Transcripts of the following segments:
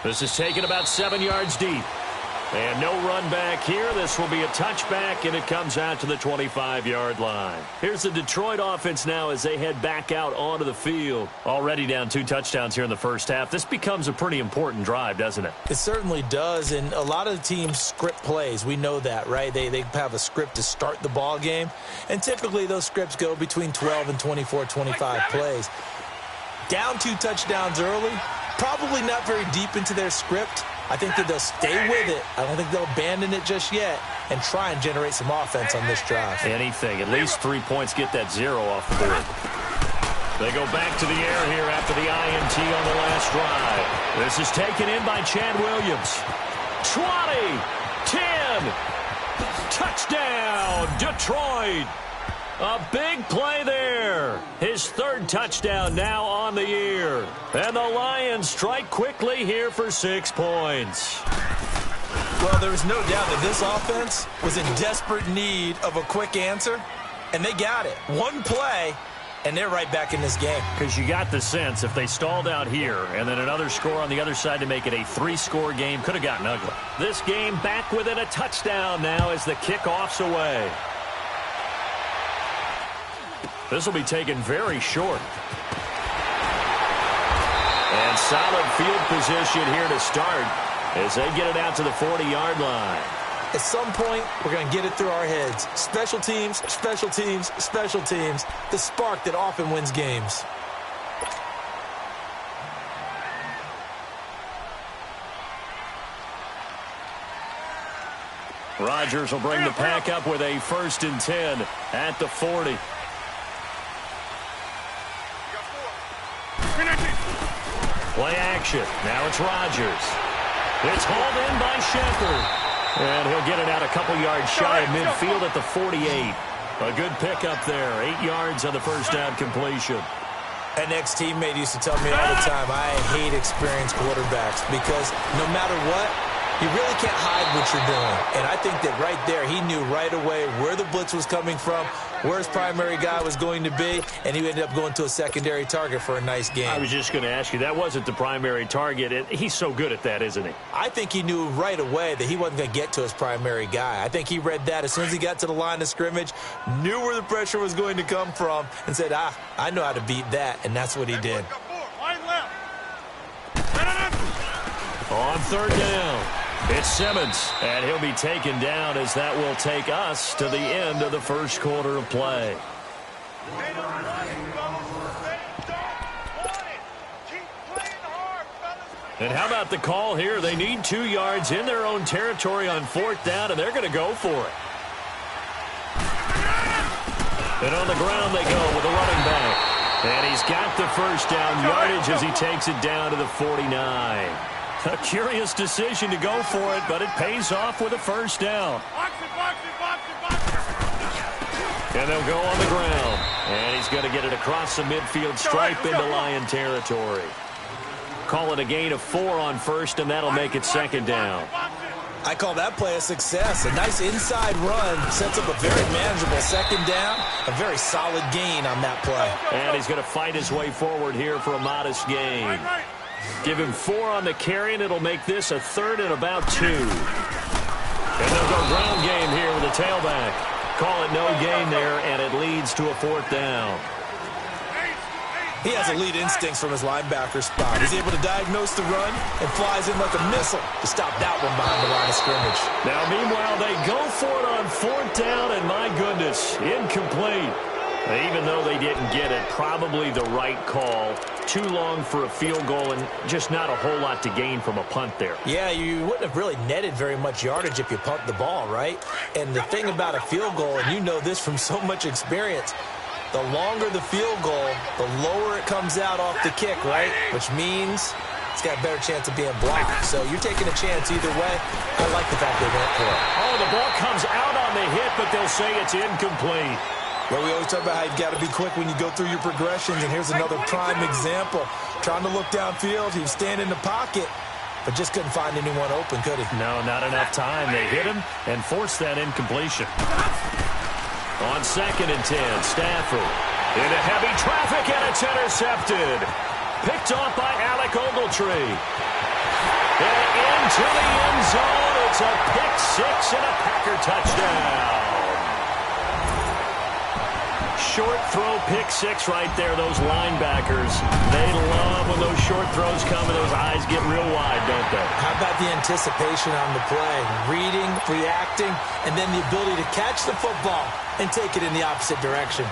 This is taken about 7 yards deep. And no run back here. This will be a touchback, and it comes out to the 25-yard line. Here's the Detroit offense now as they head back out onto the field. Already down 2 touchdowns here in the first half. This becomes a pretty important drive, doesn't it? It certainly does, and a lot of the teams script plays. We know that, right? They have a script to start the ball game, and typically those scripts go between 12 and 24, 25 plays. Down 2 touchdowns early, probably not very deep into their script. I think that they'll stay with it. I don't think they'll abandon it just yet and try and generate some offense on this drive. Anything. At least 3 points, get that 0 off the board. They go back to the air here after the INT on the last drive. This is taken in by Chad Williams. 20, 10, touchdown, Detroit. A big play there. His 3rd touchdown now on the year. And the Lions strike quickly here for 6 points. Well, there's no doubt that this offense was in desperate need of a quick answer, and they got it. 1 play, and they're right back in this game. Because you got the sense if they stalled out here and then another score on the other side to make it a 3-score game, could have gotten ugly. This game back within a touchdown now as the kickoff's away. This will be taken very short. And solid field position here to start as they get it out to the 40-yard line. At some point, we're going to get it through our heads. Special teams, special teams, special teams. The spark that often wins games. Rodgers will bring the pack up with a 1st and 10 at the 40. Play action. Now it's Rodgers. It's hauled in by Shepard. And he'll get it out a couple yards shy of midfield at the 48. A good pickup there. 8 yards on the first down completion. An ex-teammate used to tell me all the time, I hate experienced quarterbacks because no matter what, you really can't hide what you're doing. And I think that right there, he knew right away where the blitz was coming from, where his primary guy was going to be, and he ended up going to a secondary target for a nice game. I was just going to ask you, that wasn't the primary target. And he's so good at that, isn't he? I think he knew right away that he wasn't going to get to his primary guy. I think he read that as soon as he got to the line of scrimmage, knew where the pressure was going to come from, and said, I know how to beat that, and that's what he did. On 3rd down, it's Simmons, and he'll be taken down as that will take us to the end of the first quarter of play. And how about the call here? They need 2 yards in their own territory on 4th down, and they're going to go for it. And on the ground they go with a running back. And he's got the first down yardage as he takes it down to the 49. A curious decision to go for it, but it pays off with a first down. And they'll go on the ground. And he's going to get it across the midfield stripe into Lion territory. Call it a gain of 4 on 1st, and that'll make it 2nd down. I call that play a success. A nice inside run sets up a very manageable 2nd down. A very solid gain on that play. And he's going to fight his way forward here for a modest gain. Give him 4 on the carry, and it'll make this a 3rd and about 2. And they'll go ground game here with a tailback. Call it no gain there, and it leads to a 4th down. He has elite instincts from his linebacker spot. He's able to diagnose the run and flies in like a missile to stop that one behind the line of scrimmage. Now, meanwhile, they go for it on 4th down, and my goodness, incomplete. Even though they didn't get it, probably the right call. Too long for a field goal and just not a whole lot to gain from a punt there. Yeah, you wouldn't have really netted very much yardage if you pumped the ball, right? And the thing about a field goal, and you know this from so much experience, the longer the field goal, the lower it comes out off the kick, right? Which means it's got a better chance of being blocked. So you're taking a chance either way. I like the fact they went for it. Oh, the ball comes out on the hit, but they'll say it's incomplete. Well, we always talk about how you've got to be quick when you go through your progressions, and here's another prime example. Trying to look downfield, he was standing in the pocket, but just couldn't find anyone open, could he? No, not enough time. They hit him and forced that incompletion. On 2nd and 10, Stafford into heavy traffic, and it's intercepted. Picked off by Alec Ogletree. And into the end zone. It's a pick six and a Packer touchdown. Short throw pick six right there. Those linebackers, they love when those short throws come and those eyes get real wide, don't they? How about the anticipation on the play? Reading, reacting, and then the ability to catch the football and take it in the opposite direction.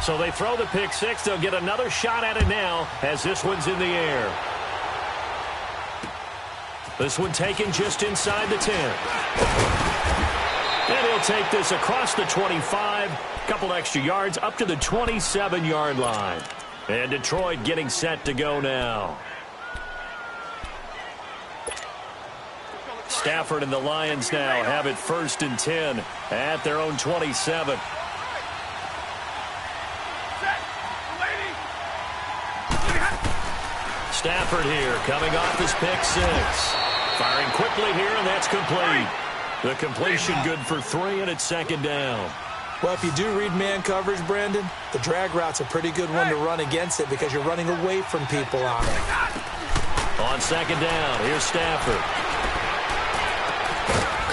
So they throw the pick six. They'll get another shot at it now as this one's in the air. This one taken just inside the 10. And he'll take this across the 25. Couple extra yards up to the 27-yard line. And Detroit getting set to go now. Stafford and the Lions now have it 1st and 10 at their own 27. Stafford here coming off his pick six. Firing quickly here, and that's complete. The completion good for 3, and it's 2nd down. Well, if you do read man coverage, Brandon, the drag route's a pretty good one to run against it because you're running away from people on it. On 2nd down, here's Stafford.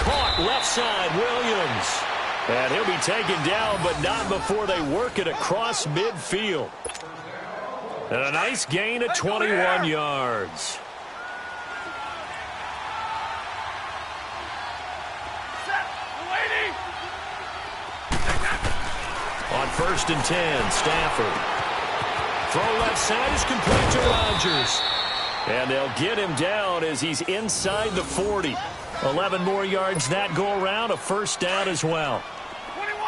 Caught left side, Williams. And he'll be taken down, but not before they work it across midfield. And a nice gain of 21 yards. On 1st and 10, Stafford. Throw left side is complete to Rodgers. And they'll get him down as he's inside the 40. 11 more yards that go around, a 1st down as well.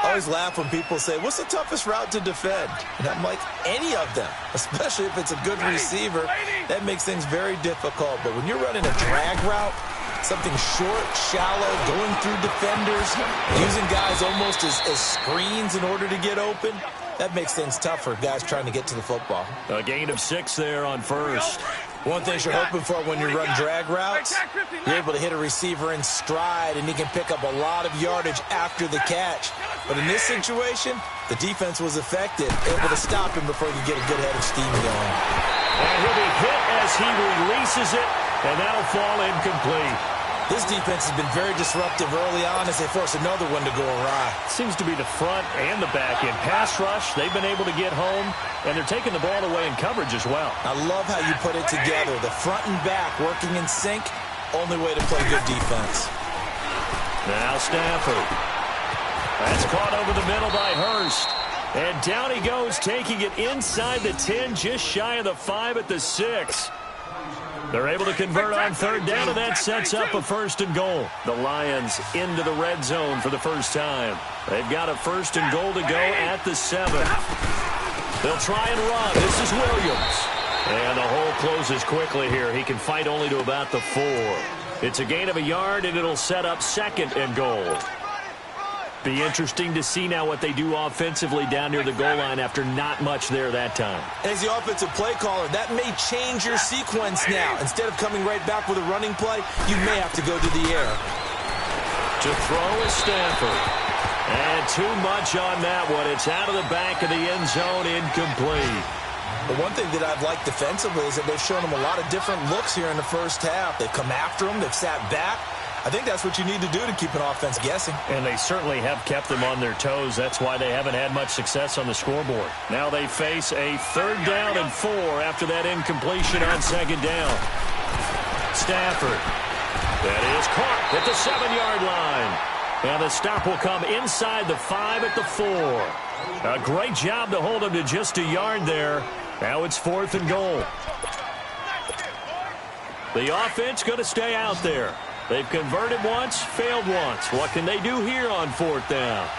I always laugh when people say, what's the toughest route to defend? And I'm like, any of them, especially if it's a good receiver. That makes things very difficult. But when you're running a drag route, something short, shallow, going through defenders, using guys almost as screens in order to get open, that makes things tough for guys trying to get to the football. A gain of 6 there on 1st. One thing you're hoping for when you run drag routes, you're able to hit a receiver in stride, and he can pick up a lot of yardage after the catch. But in this situation, the defense was effective, able to stop him before he could get a good head of steam going. And he'll be hit as he releases it, and that'll fall incomplete. This defense has been very disruptive early on as they force another one to go awry. Seems to be the front and the back end. Pass rush, they've been able to get home, and they're taking the ball away in coverage as well. I love how you put it together. The front and back working in sync, only way to play good defense. Now Stafford. That's caught over the middle by Hurst. And down he goes, taking it inside the 10, just shy of the 5 at the 6. They're able to convert on 3rd down, and that sets up a 1st and goal. The Lions into the red zone for the first time. They've got a 1st and goal to go at the 7. They'll try and run. This is Williams. And the hole closes quickly here. He can fight only to about the 4. It's a gain of a yard, and it'll set up 2nd and goal. Be interesting to see now what they do offensively down near the goal line after not much there that time. As the offensive play caller, that may change your sequence now. Instead of coming right back with a running play, you may have to go to the air. To throw is Stafford. And too much on that one. It's out of the back of the end zone, incomplete. But one thing that I've liked defensively is that they've shown them a lot of different looks here in the first half. They've come after them. They've sat back. I think that's what you need to do to keep an offense guessing. And they certainly have kept them on their toes. That's why they haven't had much success on the scoreboard. Now they face a 3rd down and 4 after that incompletion on 2nd down. Stafford. That is caught at the 7-yard line. And the stop will come inside the 5 at the 4. A great job to hold him to just a yard there. Now it's 4th and goal. The offense going to stay out there. They've converted once, failed once. What can they do here on 4th down?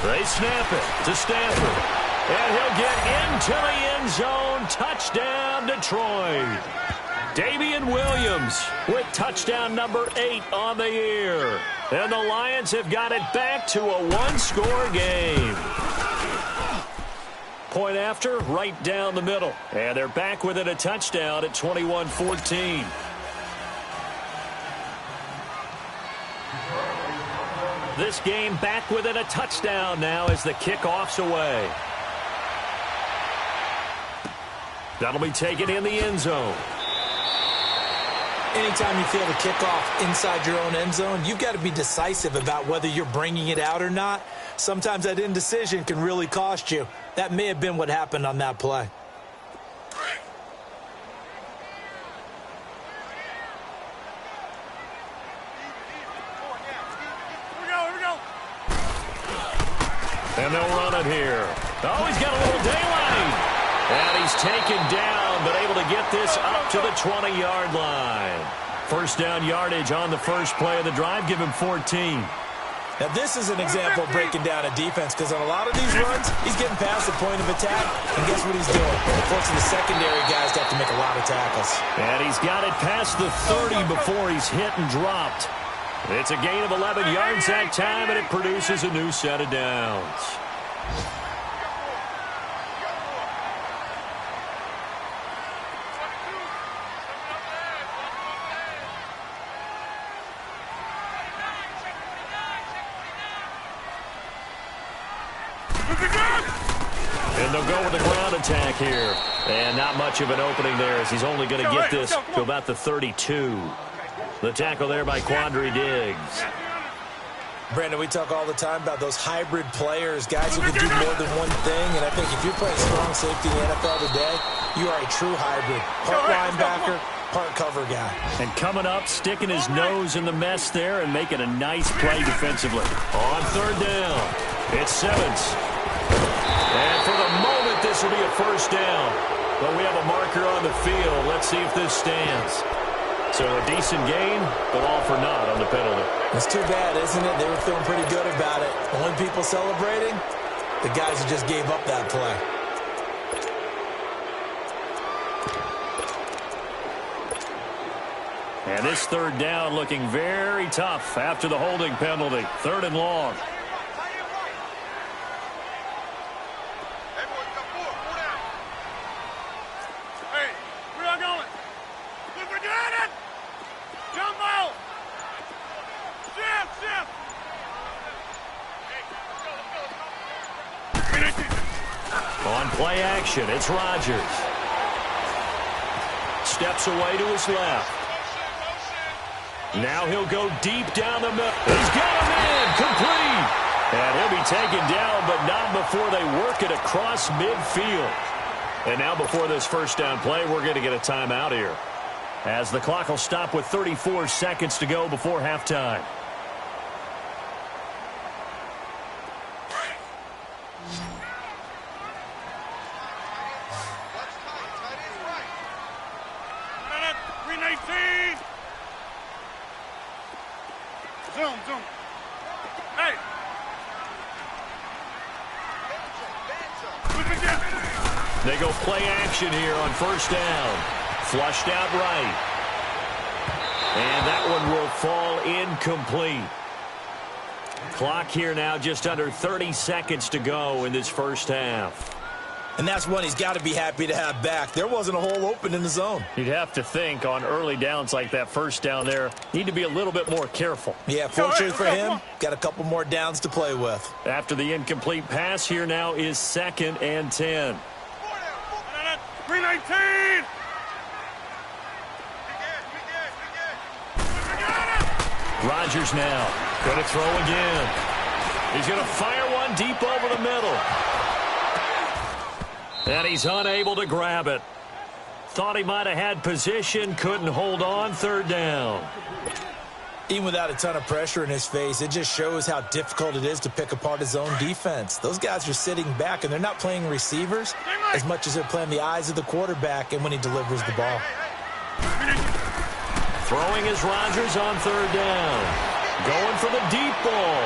They snap it to Stafford. And he'll get into the end zone. Touchdown, Detroit. Damian Williams with touchdown number 8 on the year. And the Lions have got it back to a 1-score game. Point after, right down the middle. And they're back within a touchdown at 21-14. This game back within a touchdown now as the kickoff's away. That'll be taken in the end zone. Anytime you feel the kickoff inside your own end zone, you've got to be decisive about whether you're bringing it out or not. Sometimes that indecision can really cost you. That may have been what happened on that play. And they'll run it here. Oh, he's got a little daylight. And he's taken down, but able to get this up to the 20-yard line. First down yardage on the first play of the drive. Give him 14. Now, this is an example of breaking down a defense because on a lot of these runs, he's getting past the point of attack. And guess what he's doing? Forcing the secondary guys to have to make a lot of tackles. And he's got it past the 30 before he's hit and dropped. It's a gain of 11 yards that time, and it produces a new set of downs. And they'll go with the ground attack here. And not much of an opening there as he's only going to get this to about the 32. The tackle there by Quandre Diggs. Brandon, we talk all the time about those hybrid players, guys who can do more than one thing. And I think if you're playing strong safety in the NFL today, you are a true hybrid. Part linebacker, part cover guy. And coming up, sticking his nose in the mess there and making a nice play defensively. On third down, it's Simmons. And for the moment, this will be a first down. But we have a marker on the field. Let's see if this stands. So a decent gain, but all for naught on the penalty. It's too bad, isn't it? They were feeling pretty good about it. Only people celebrating, the guys who just gave up that play. And this third down looking very tough after the holding penalty. Third and long. On play action, it's Rodgers. Steps away to his left. Now he'll go deep down the middle. He's got him in, complete. And he'll be taken down, but not before they work it across midfield. And now before this first down play, we're going to get a timeout here, as the clock will stop with 34 seconds to go before halftime. They go play action here on first down. Flushed out right. And that one will fall incomplete. Clock here now just under 30 seconds to go in this first half. And that's one he's got to be happy to have back. There wasn't a hole open in the zone. You'd have to think on early downs like that first down there, need to be a little bit more careful. Yeah, fortunately for him, got a couple more downs to play with. After the incomplete pass, here now is 2nd and 10. 319! Rodgers now going to throw again. He's going to fire one deep over the middle. And he's unable to grab it. Thought he might have had position, couldn't hold on. Third down. Even without a ton of pressure in his face, it just shows how difficult it is to pick apart his own defense. Those guys are sitting back, and they're not playing receivers as much as they're playing the eyes of the quarterback and when he delivers the ball. Throwing is Rodgers on third down. Going for the deep ball.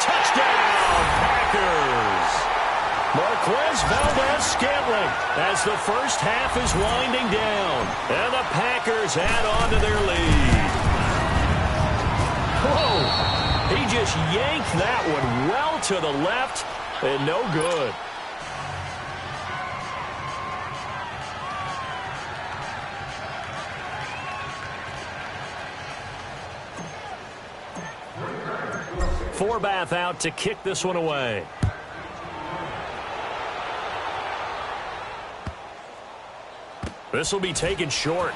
Touchdown, Packers. Marquez Valdez-Scantling as the first half is winding down. And the Packers add on to their lead. Whoa! He just yanked that one well to the left and no good. Forbath out to kick this one away. This will be taken short.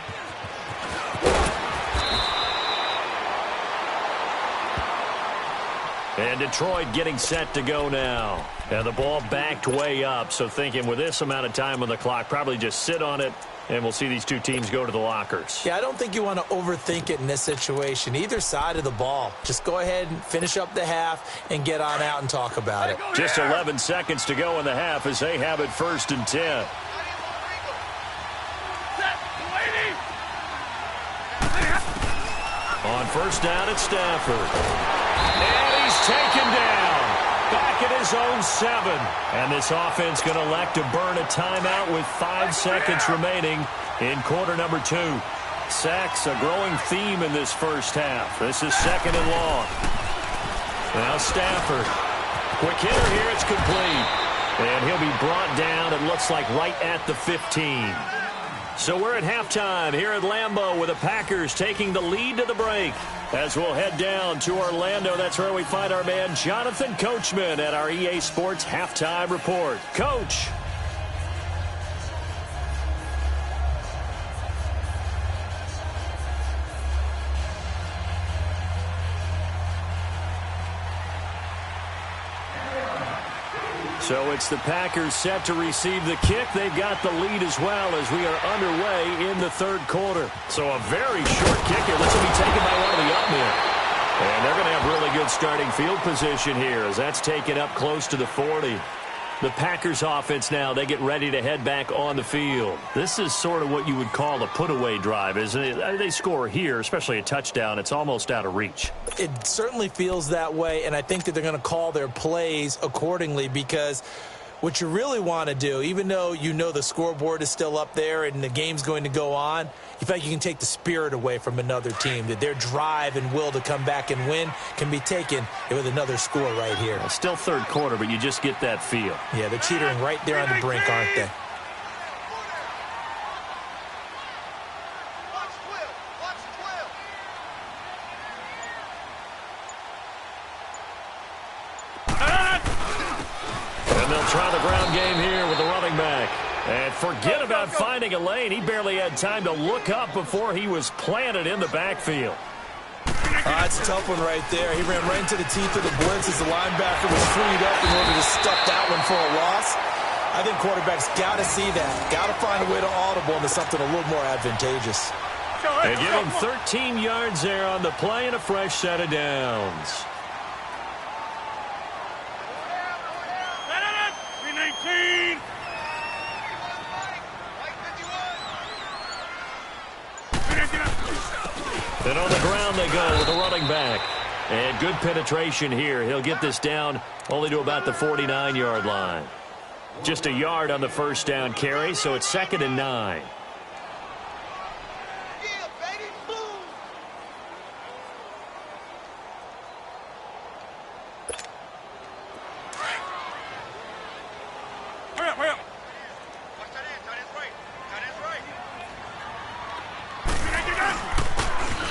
And Detroit getting set to go now. And the ball backed way up, so thinking with this amount of time on the clock, probably just sit on it, and we'll see these two teams go to the lockers. Yeah, I don't think you want to overthink it in this situation. Either side of the ball. Just go ahead and finish up the half and get on out and talk about it. Just 11 seconds to go in the half as they have it 1st and 10. On 1st down, it's Stafford. And he's taken down. Back at his own 7. And this offense going to elect to burn a timeout with 5 seconds remaining in quarter number 2. Sacks, a growing theme in this first half. This is 2nd and long. Now Stafford. Quick hitter here. It's complete. And he'll be brought down, it looks like, right at the 15. So we're at halftime here at Lambeau with the Packers taking the lead to the break. As we'll head down to Orlando, that's where we find our man Jonathan Coachman at our EA Sports Halftime Report. Coach. So it's the Packers set to receive the kick. They've got the lead as well as we are underway in the 3rd quarter. So a very short kick here. This will be taken by one of the up men. And they're going to have really good starting field position here as that's taken up close to the 40. The Packers offense now, they get ready to head back on the field. This is sort of what you would call a put-away drive, isn't it? They score here, especially a touchdown. It's almost out of reach. It certainly feels that way, and I think that they're going to call their plays accordingly because what you really want to do, even though you know the scoreboard is still up there and the game's going to go on, you feel like you can take the spirit away from another team, that their drive and will to come back and win can be taken with another score right here. Well, still 3rd quarter, but you just get that feel. Yeah, they're teetering right there on the brink, aren't they? Try the ground game here with the running back. And forget about finding a lane. He barely had time to look up before he was planted in the backfield. That's a tough one right there. He ran right into the teeth of the blitz as the linebacker was freed up in order to stuff that one for a loss. I think quarterbacks got to see that. Got to find a way to audible into something a little more advantageous. They give him 13 yards there on the play and a fresh set of downs. And on the ground they go with the running back. And good penetration here. He'll get this down only to about the 49-yard line. Just a yard on the 1st down carry, so it's 2nd and 9.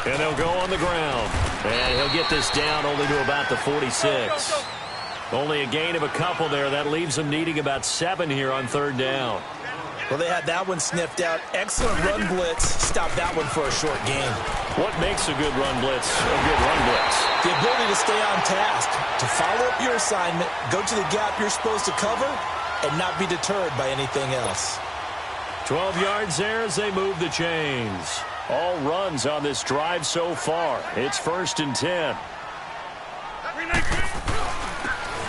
And they'll go on the ground. And he'll get this down only to about the 46. Only a gain of a couple there. That leaves them needing about 7 here on 3rd down. Well, they had that one sniffed out. Excellent run blitz. Stop that one for a short gain. What makes a good run blitz a good run blitz? The ability to stay on task, to follow up your assignment, go to the gap you're supposed to cover, and not be deterred by anything else. 12 yards there as they move the chains. All runs on this drive so far. It's 1st and 10.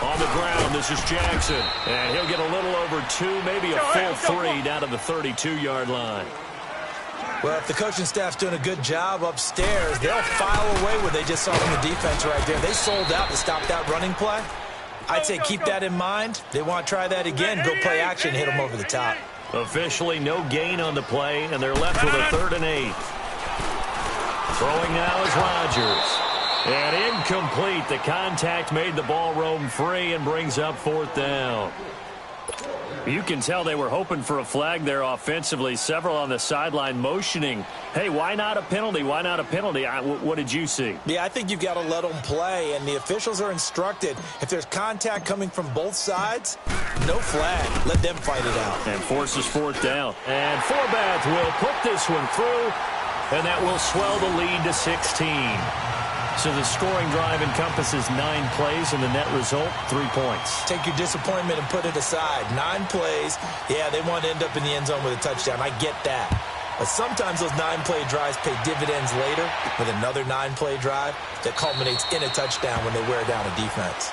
On the ground, this is Jackson. And he'll get a little over 2, maybe a full 3 down to the 32-yard line. Well, if the coaching staff's doing a good job upstairs, they'll file away what they just saw from the defense right there. They sold out to stop that running play. I'd say keep that in mind. They want to try that again, go play action, hit them over the top. Officially no gain on the play, and they're left with a 3rd and 8. Throwing now is Rodgers. And incomplete. The contact made the ball roam free and brings up 4th down. You can tell they were hoping for a flag there offensively. Several on the sideline motioning, hey, why not a penalty? Why not a penalty? What did you see? Yeah, I think you've got to let them play, and the officials are instructed. If there's contact coming from both sides, no flag. Let them fight it out. And forces fourth down. And Forbath will put this one through, and that will swell the lead to 16. So the scoring drive encompasses 9 plays, and the net result, 3 points. Take your disappointment and put it aside. 9 plays. Yeah, they want to end up in the end zone with a touchdown. I get that. But sometimes those 9-play drives pay dividends later with another 9-play drive that culminates in a touchdown when they wear down a defense.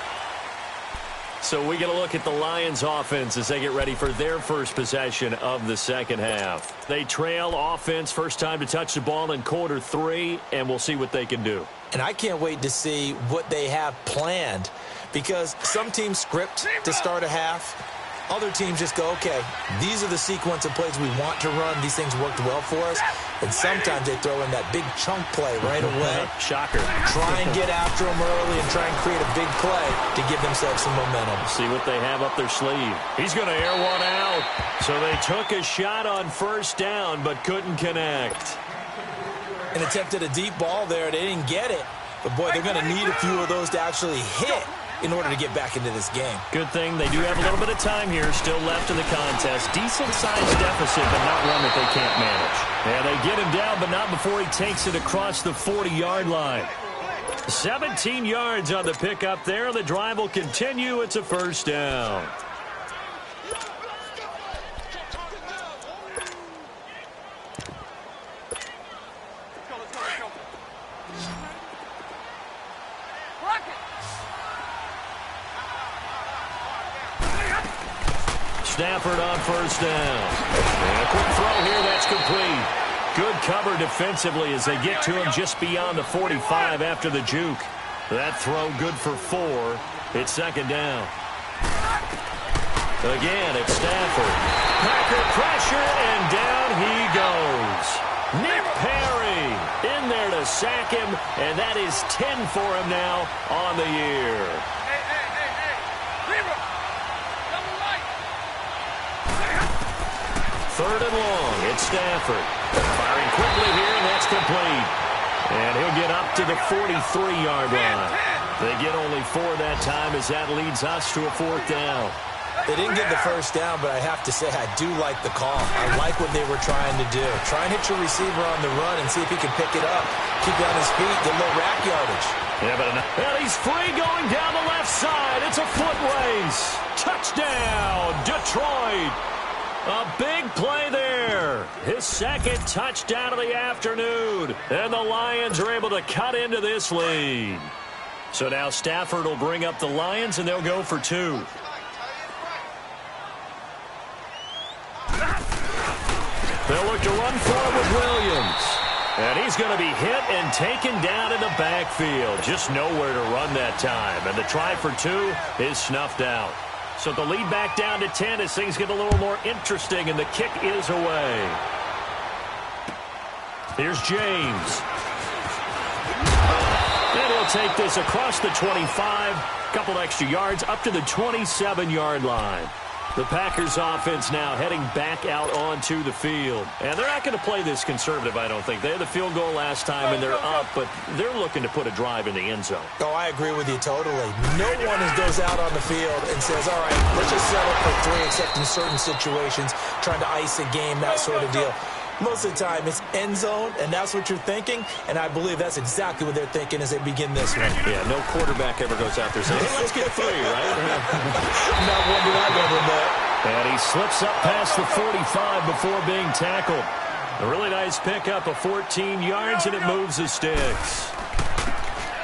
So we get a look at the Lions offense as they get ready for their first possession of the second half. They trail offense, first time to touch the ball in quarter 3, and we'll see what they can do. And I can't wait to see what they have planned, because some teams script to start a half. Other teams just go, okay, these are the sequence of plays we want to run. These things worked well for us. And sometimes they throw in that big chunk play right away. Shocker. Try and get after them early and try and create a big play to give themselves some momentum. See what they have up their sleeve. He's going to air one out. So they took a shot on first down but couldn't connect. And attempted a deep ball there. They didn't get it. But, boy, they're going to need a few of those to actually hit in order to get back into this game. Good thing they do have a little bit of time here still left in the contest. Decent-sized deficit, but not one that they can't manage. Yeah, they get him down, but not before he takes it across the 40-yard line. 17 yards on the pickup there. The drive will continue. It's a first down. Stafford on first down. And a quick throw here, that's complete. Good cover defensively as they get to him just beyond the 45 after the juke. That throw good for 4. It's second down. Again, it's Stafford. Packer pressure, and down he goes. Nick Perry in there to sack him, and that is 10 for him now on the year. Third and long, it's Stafford. Firing quickly here, and that's complete. And he'll get up to the 43-yard line. They get only 4 that time as that leads us to a fourth down. They didn't get the first down, but I have to say I do like the call. I like what they were trying to do. Try and hit your receiver on the run and see if he can pick it up. Keep it on his feet, get a little rack yardage. Yeah, but he's free going down the left side. It's a foot race. Touchdown, Detroit. A big play there. His second touchdown of the afternoon. And the Lions are able to cut into this lead. So now Stafford will bring up the Lions, and they'll go for 2. They'll look to run forward with Williams. And he's going to be hit and taken down in the backfield. Just nowhere to run that time. And the try for 2 is snuffed out. So the lead back down to 10 as things get a little more interesting, and the kick is away. Here's James. And he'll take this across the 25, couple extra yards, up to the 27-yard line. The Packers offense now heading back out onto the field. And they're not going to play this conservative, I don't think. They had the field goal last time, and they're up, but they're looking to put a drive in the end zone. Oh, I agree with you totally. No one goes out on the field and says, all right, let's just settle for 3, except in certain situations, trying to ice a game, that sort of deal. Most of the time, it's end zone, and that's what you're thinking, and I believe that's exactly what they're thinking as they begin this one. Yeah, no quarterback ever goes out there saying, hey, let's get 3, right? Not one did I ever know. And he slips up past the 45 before being tackled. A really nice pickup of 14 yards, and it moves the sticks.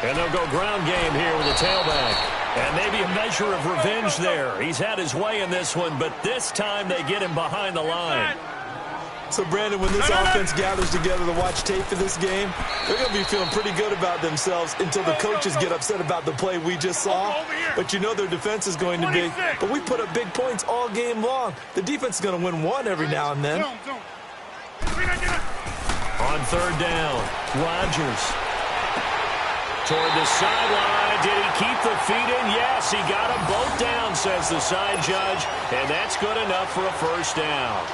And they'll go ground game here with a tailback. And maybe a measure of revenge there. He's had his way in this one, but this time they get him behind the line. So, Brandon, when this offense gathers together to watch tape for this game, they're going to be feeling pretty good about themselves until the coaches get upset about the play we just saw. But you know their defense is going to be. But we put up big points all game long. The defense is going to win one every now and then. On third down, Rodgers. Toward the sideline. Did he keep the feet in? Yes, he got them both down, says the side judge. And that's good enough for a first down.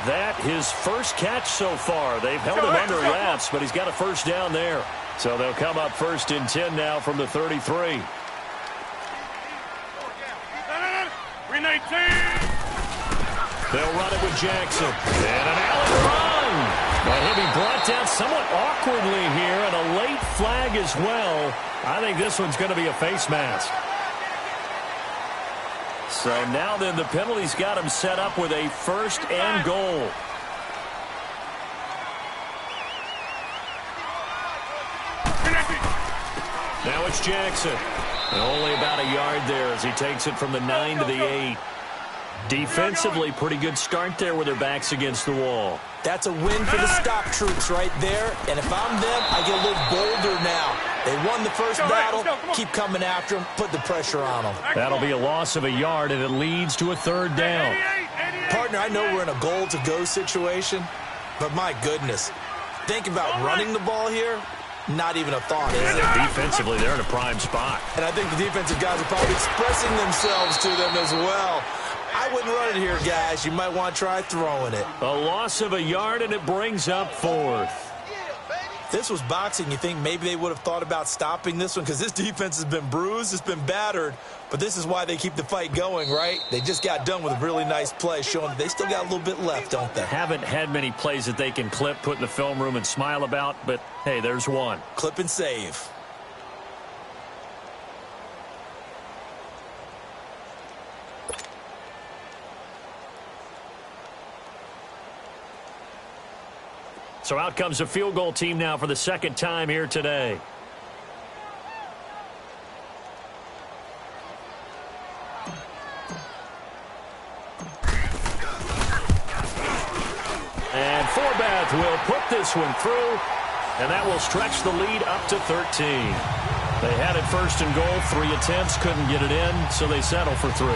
That his first catch so far. They've held him under wraps, but he's got a first down there. So they'll come up 1st and 10 now from the 33. 319. They'll run it with Jackson. And an Allen run. But he'll be brought down somewhat awkwardly here, and a late flag as well. I think this one's going to be a face mask. So now then the penalty's got him set up with a 1st and goal. Now it's Jackson. And only about a yard there as he takes it from the 9 to the 8. Defensively, pretty good start there with their backs against the wall. That's a win for the stop troops right there. And if I'm them, I get a little bolder now. They won the first battle. Keep coming after them. Put the pressure on them. That'll be a loss of a yard, and it leads to a 3rd down. Partner, I know we're in a goal-to-go situation, but my goodness. Think about running the ball here. Not even a thought, is it? Defensively, they're in a prime spot. And I think the defensive guys are probably expressing themselves to them as well. I wouldn't run it here, guys. You might want to try throwing it. A loss of a yard, and it brings up 4th. This was boxing. You think maybe they would have thought about stopping this one because this defense has been bruised, it's been battered, but this is why they keep the fight going, right? They just got done with a really nice play, showing that they still got a little bit left, don't they? Haven't had many plays that they can clip, put in the film room, and smile about, but, hey, there's one. Clip and save. So out comes a field goal team now for the 2nd time here today. And Forbath will put this one through, and that will stretch the lead up to 13. They had it 1st and goal, 3 attempts, couldn't get it in, so they settle for 3.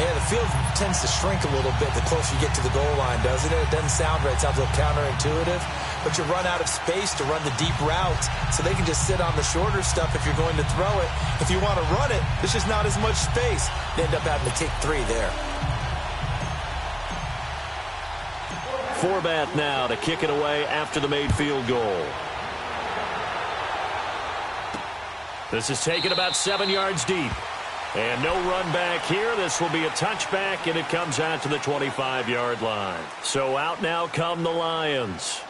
Yeah, the field tends to shrink a little bit the closer you get to the goal line, doesn't it? It doesn't sound right. It sounds a little counterintuitive. But you run out of space to run the deep routes, so they can just sit on the shorter stuff if you're going to throw it. If you want to run it, there's just not as much space. They end up having to kick 3 there. Forbath now to kick it away after the made field goal. This is taken about 7 yards deep. And no run back here. This will be a touchback, and it comes out to the 25-yard line. So out now come the Lions.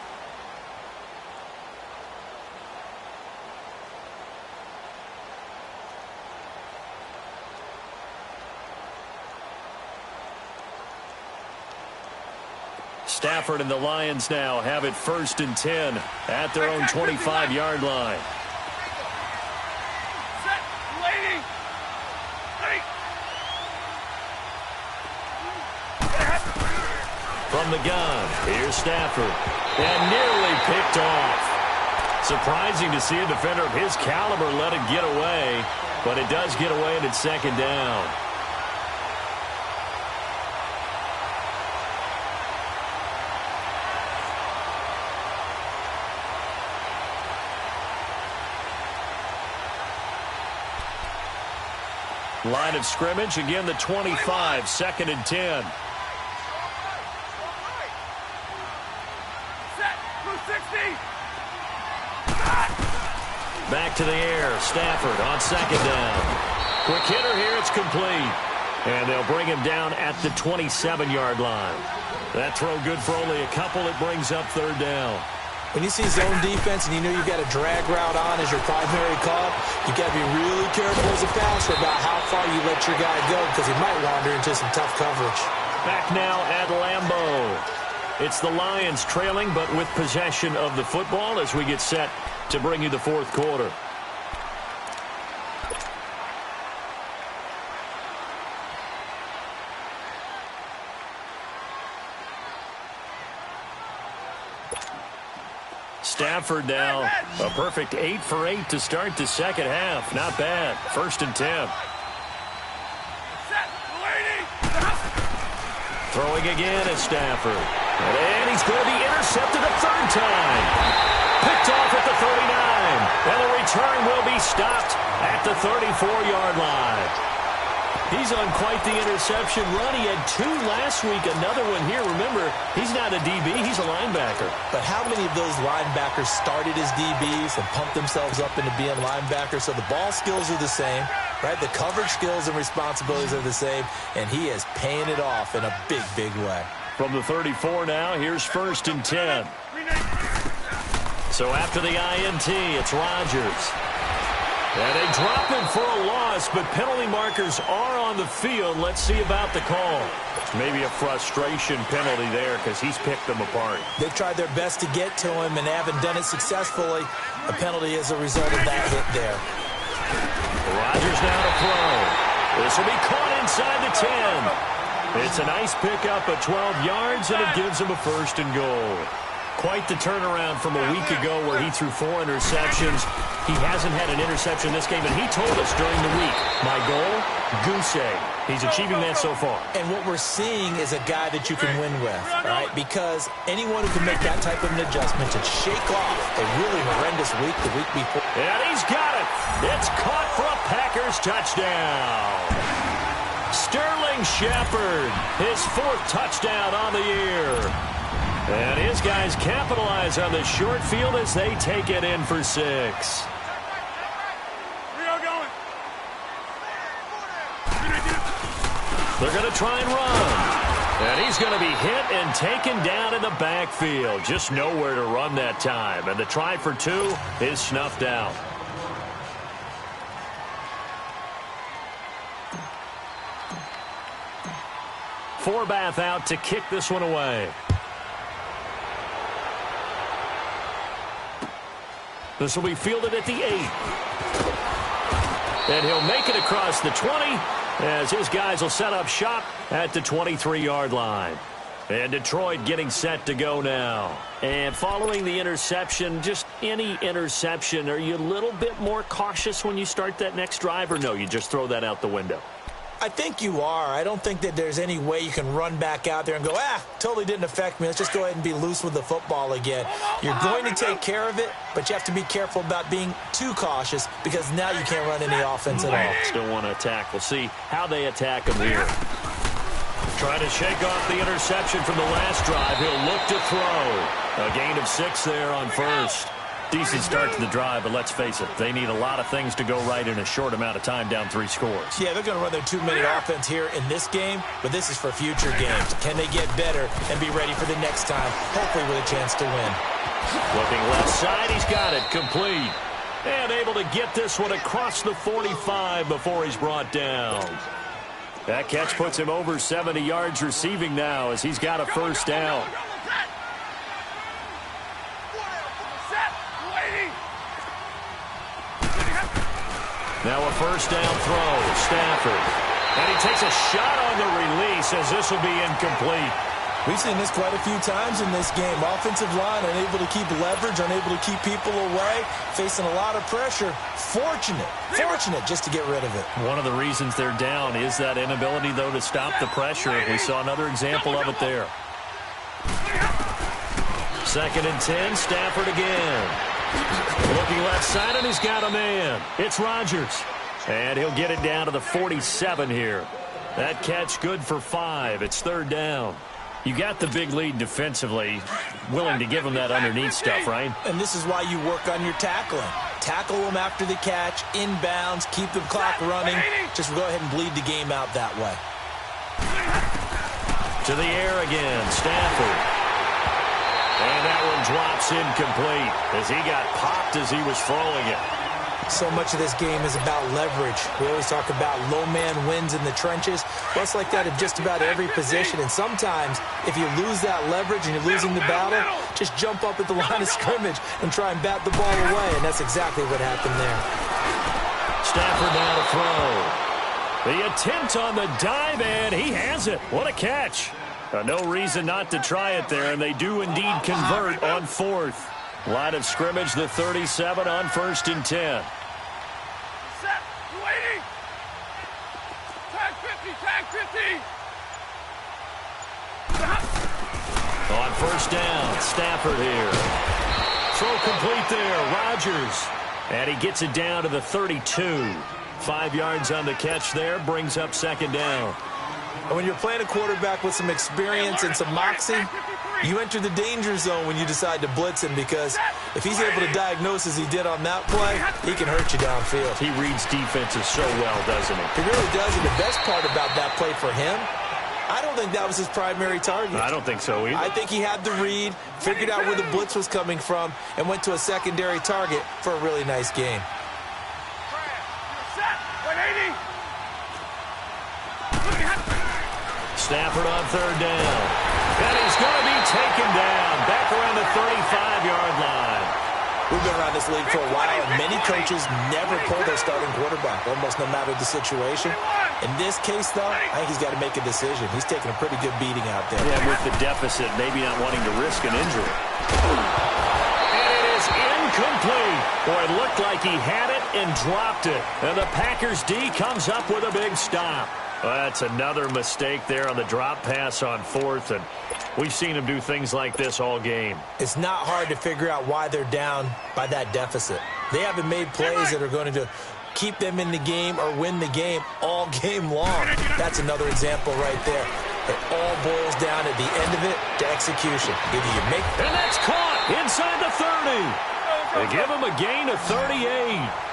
Stafford and the Lions now have it 1st and 10 at their own 25-yard line. From the gun, here's Stafford. And nearly picked off. Surprising to see a defender of his caliber let it get away, but it does get away, and it's 2nd down. Line of scrimmage, again the 25, 2nd and 10. Back to the air, Stafford on 2nd down. Quick hitter here, it's complete. And they'll bring him down at the 27-yard line. That throw good for only a couple. It brings up 3rd down. When you see zone defense and you know you've got a drag route on as your primary call, you've got to be really careful as a passer about how far you let your guy go because he might wander into some tough coverage. Back now at Lambeau. It's the Lions trailing, but with possession of the football as we get set to bring you the 4th quarter. Stafford now, a perfect 8 for 8 to start the 2nd half. Not bad. 1st and 10. Throwing again is Stafford. And he's going to be intercepted a 3rd time. Picked off at the 39. And the return will be stopped at the 34-yard line. He's on quite the interception run. He had 2 last week, another one here. Remember, he's not a DB, he's a linebacker. But how many of those linebackers started as DBs and pumped themselves up into being linebackers? So the ball skills are the same, right? The coverage skills and responsibilities are the same, and he is paying it off in a big, big way. From the 34 now, here's 1st and 10. So after the INT, it's Rodgers. And they drop him for a loss, but penalty markers are on the field. Let's see about the call. Maybe a frustration penalty there because he's picked them apart. They've tried their best to get to him and haven't done it successfully. A penalty is a result of that hit there. Rodgers now to throw. This will be caught inside the 10. It's a nice pickup of 12 yards, and it gives him a 1st and goal. Quite the turnaround from a week ago where he threw 4 interceptions. He hasn't had an interception this game, and he told us during the week, my goal, goose egg. He's achieving that so far. And what we're seeing is a guy that you can win with, right? Because anyone who can make that type of an adjustment to shake off a really horrendous week the week before. And he's got it. It's caught for a Packers touchdown. Sterling Shepard, his 4th touchdown on the year. And his guys capitalize on the short field as they take it in for 6. They're going to try and run. And he's going to be hit and taken down in the backfield. Just nowhere to run that time. And the try for 2 is snuffed out. Forbath out to kick this one away. This will be fielded at the 8. And he'll make it across the 20 as his guys will set up shop at the 23-yard line. And Detroit getting set to go now. And following the interception, just any interception, are you a little bit more cautious when you start that next drive, or no, you just throw that out the window? I think you are. I don't think that there's any way you can run back out there and go, totally didn't affect me. Let's just go ahead and be loose with the football again. You're going to take care of it, but you have to be careful about being too cautious because now you can't run any offense at all. Still want to attack. We'll see how they attack him here. Trying to shake off the interception from the last drive. He'll look to throw. A gain of 6 there on 1st. Decent start to the drive, but let's face it, they need a lot of things to go right in a short amount of time, down 3 scores. Yeah, they're going to run their 2-minute offense here in this game, but this is for future games. Can they get better and be ready for the next time, hopefully with a chance to win? Looking left side, he's got it, complete. And able to get this one across the 45 before he's brought down. That catch puts him over 70 yards receiving now as he's got a 1st down. Now a 1st down throw, Stafford. And he takes a shot on the release as this will be incomplete. We've seen this quite a few times in this game. Offensive line unable to keep leverage, unable to keep people away, facing a lot of pressure. Fortunate just to get rid of it. One of the reasons they're down is that inability, though, to stop the pressure. We saw another example of it there. 2nd and 10, Stafford again. Looking left side, and he's got a man. It's Rodgers. And he'll get it down to the 47 here. That catch good for 5. It's 3rd down. You got the big lead defensively. Willing to give him that underneath stuff, right? And this is why you work on your tackling. Tackle them after the catch, inbounds, keep the clock running. Just go ahead and bleed the game out that way. To the air again, Stafford. And that one drops incomplete as he got popped as he was throwing it. So much of this game is about leverage. We always talk about low man wins in the trenches. Well, it's like that in just about every position. And sometimes, if you lose that leverage and you're losing the battle, just jump up at the line of scrimmage and try and bat the ball away. And that's exactly what happened there. Stafford now to throw. The attempt on the dive, and he has it. What a catch. No reason not to try it there, and they do indeed convert on 4th. Line of scrimmage, the 37 on 1st and 10. Set, waiting. Tag 50, tag 50. On 1st down, Stafford here. Throw complete there, Rodgers. And he gets it down to the 32. 5 yards on the catch there, brings up second down. And when you're playing a quarterback with some experience and some moxie, you enter the danger zone when you decide to blitz him, because if he's able to diagnose as he did on that play, he can hurt you downfield. He reads defenses so well, doesn't he? He really does, and the best part about that play for him, I don't think that was his primary target. I don't think so either. I think he had the read, figured out where the blitz was coming from, and went to a secondary target for a really nice game. Stafford on third down. And he's going to be taken down back around the 35-yard line. We've been around this league for a while, and many coaches never pull their starting quarterback, almost no matter the situation. In this case, though, I think he's got to make a decision. He's taking a pretty good beating out there. Yeah, with the deficit, maybe not wanting to risk an injury. And it is incomplete. Boy, it looked like he had it and dropped it. And the Packers D comes up with a big stop. Well, that's another mistake there on the drop pass on fourth, and we've seen him do things like this all game. It's not hard to figure out why they're down by that deficit. They haven't made plays that are going to keep them in the game or win the game all game long. That's another example right there. It all boils down at the end of it to execution. Either you make... And that's caught inside the 30. They give him a gain of 38.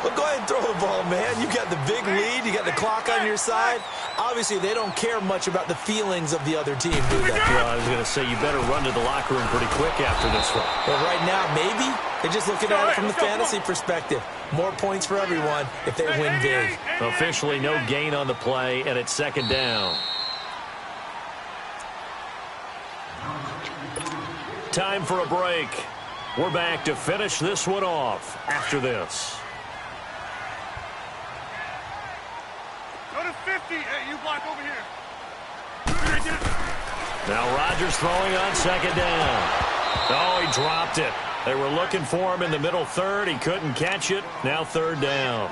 Well, go ahead and throw the ball, man. You got the big lead. You got the clock on your side. Obviously, they don't care much about the feelings of the other team, do they? Well, I was going to say, you better run to the locker room pretty quick after this one. Well, right now, maybe they're just looking at it from the fantasy perspective. More points for everyone if they win big. Officially, no gain on the play, and it's second down. Time for a break. We're back to finish this one off after this. Go to 50. Hey, you block over here. Now Rodgers throwing on second down. Oh, he dropped it. They were looking for him in the middle third. He couldn't catch it. Now third down.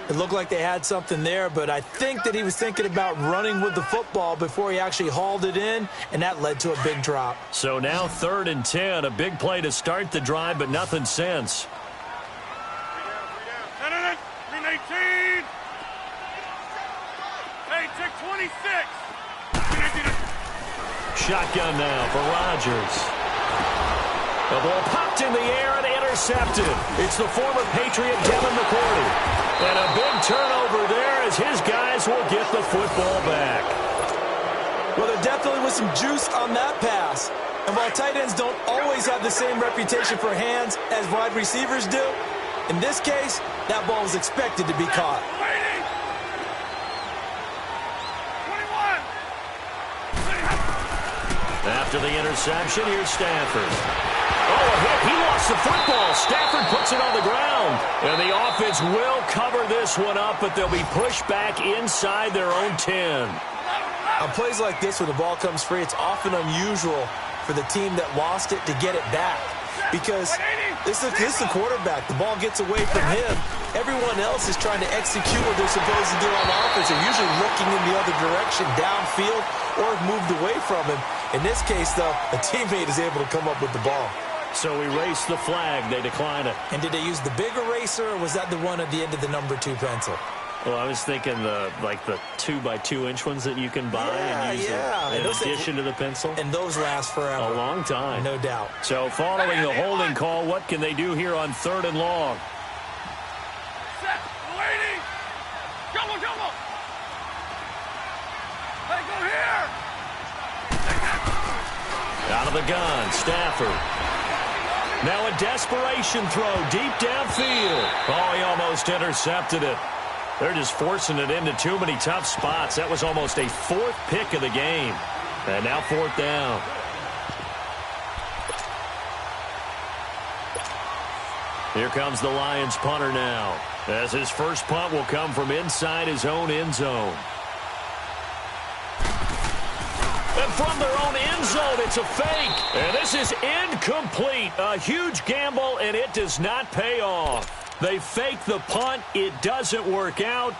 It looked like they had something there, but I think that he was thinking about running with the football before he actually hauled it in, and that led to a big drop. So now 3rd and 10. A big play to start the drive, but nothing since. 3-18. Hey, check 26. Shotgun now for Rodgers. The ball popped in the air and intercepted. It's the former Patriot Devin McCourty. And a big turnover there as his guys will get the football back. Well, there definitely was some juice on that pass. And while tight ends don't always have the same reputation for hands as wide receivers do, in this case, that ball was expected to be caught. After the interception, here's Stafford. Oh, a hit. He lost the football. Stafford puts it on the ground. And the offense will cover this one up, but they'll be pushed back inside their own 10. On plays like this, when the ball comes free, it's often unusual for the team that lost it to get it back. Because this is the quarterback. The ball gets away from him. Everyone else is trying to execute what they're supposed to do on offense. They're usually looking in the other direction, downfield, or have moved away from him. In this case, though, a teammate is able to come up with the ball. So erase the flag. They decline it. And did they use the big eraser, or was that the one at the end of the number 2 pencil? Well, I was thinking the 2x2-inch ones that you can buy and use in addition to the pencil. And those last forever. A long time. No doubt. So following the holding call, what can they do here on 3rd and long? Set. Waiting. Jumbo, jumbo. Hey, go here. Out of the gun, Stafford. Now a desperation throw deep downfield. Oh, he almost intercepted it. They're just forcing it into too many tough spots. That was almost a 4th pick of the game. And now 4th down. Here comes the Lions punter now, as his first punt will come from inside his own end zone. And from their own end zone, it's a fake. And this is incomplete. A huge gamble, and it does not pay off. They fake the punt. It doesn't work out.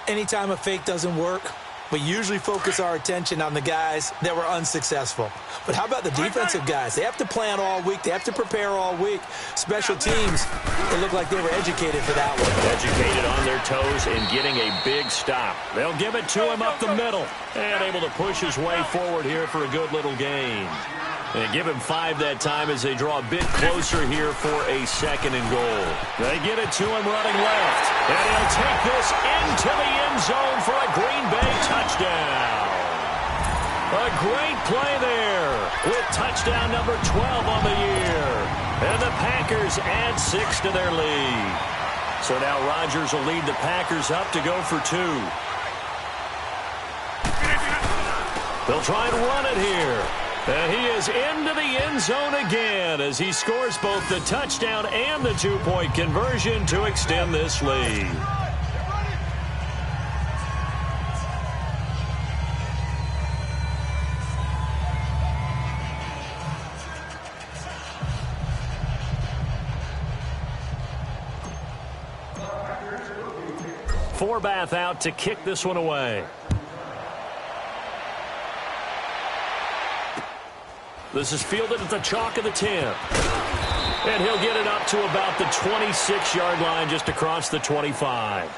Anytime a fake doesn't work, We usually focus our attention on the guys that were unsuccessful. But how about the defensive guys? They have to plan all week. They have to prepare all week. Special teams, they look like they were educated for that one. Educated on their toes and getting a big stop. They'll give it to him up the middle. And able to push his way forward here for a good little gain. They give him 5 that time as they draw a bit closer here for a 2nd and goal. They get it to him running left. And he'll take this into the end zone for a Green Bay touchdown. A great play there with touchdown number 12 on the year. And the Packers add 6 to their lead. So now Rodgers will lead the Packers up to go for 2. They'll try and run it here. And he is into the end zone again as he scores both the touchdown and the 2-point conversion to extend this lead. Forbath out to kick this one away. This is fielded at the chalk of the 10. And he'll get it up to about the 26-yard line just across the 25.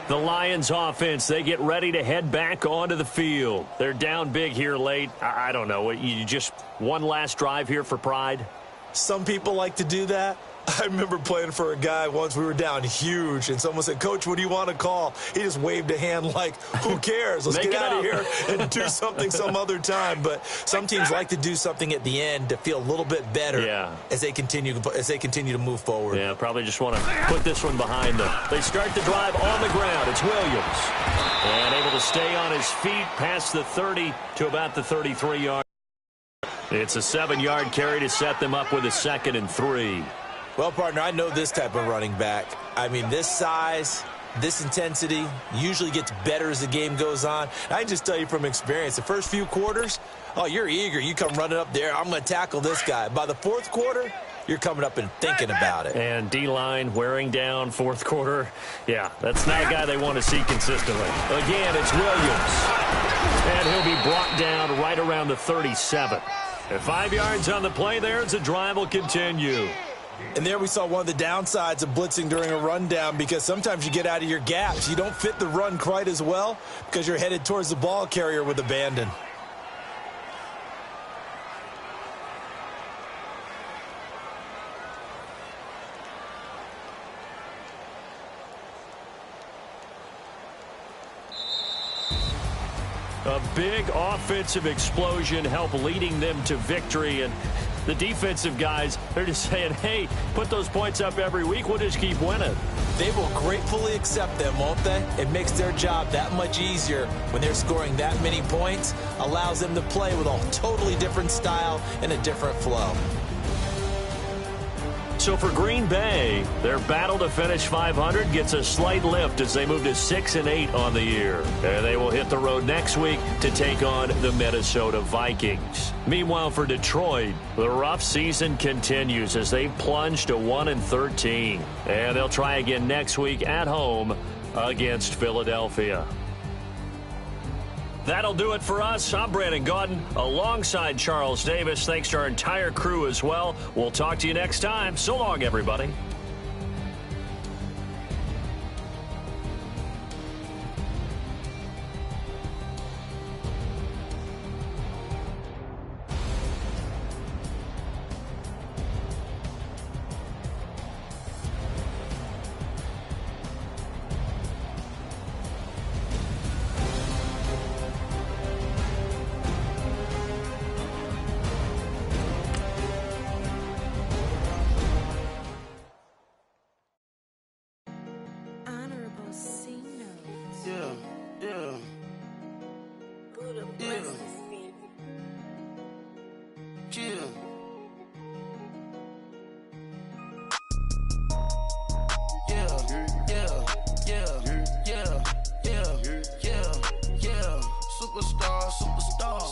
The Lions offense, they get ready to head back onto the field. They're down big here late. I don't know. You just one last drive here for pride? Some people like to do that. I remember playing for a guy once. We were down huge, and someone said, "Coach, what do you want to call?" He just waved a hand like, who cares? Let's get out of here and do something some other time. But some teams like to do something at the end to feel a little bit better as they continue to move forward. Yeah, probably just want to put this one behind them. They start the drive on the ground. It's Williams. And able to stay on his feet past the 30 to about the 33-yard. It's a 7-yard carry to set them up with a 2nd and 3. Well, partner, I know this type of running back. I mean, this size, this intensity usually gets better as the game goes on. I can just tell you from experience, the first few quarters, oh, you're eager. You come running up there, I'm going to tackle this guy. By the 4th quarter, you're coming up and thinking about it. And D-line wearing down 4th quarter. Yeah, that's not a guy they want to see consistently. Again, it's Williams. And he'll be brought down right around the 37. And 5 yards on the play there as the drive will continue. And there we saw one of the downsides of blitzing during a rundown, because sometimes you get out of your gaps. You don't fit the run quite as well because you're headed towards the ball carrier with abandon. A big offensive explosion helped leading them to victory. And the defensive guys, they're just saying, hey, put those points up every week. We'll just keep winning. They will gratefully accept them, won't they? It makes their job that much easier when they're scoring that many points. Allows them to play with a totally different style and a different flow. So for Green Bay, their battle to finish 500 gets a slight lift as they move to 6-8 on the year. And they will hit the road next week to take on the Minnesota Vikings. Meanwhile, for Detroit, the rough season continues as they plunge to 1-13. And they'll try again next week at home against Philadelphia. That'll do it for us. I'm Brandon Gaudin alongside Charles Davis. Thanks to our entire crew as well. We'll talk to you next time. So long, everybody.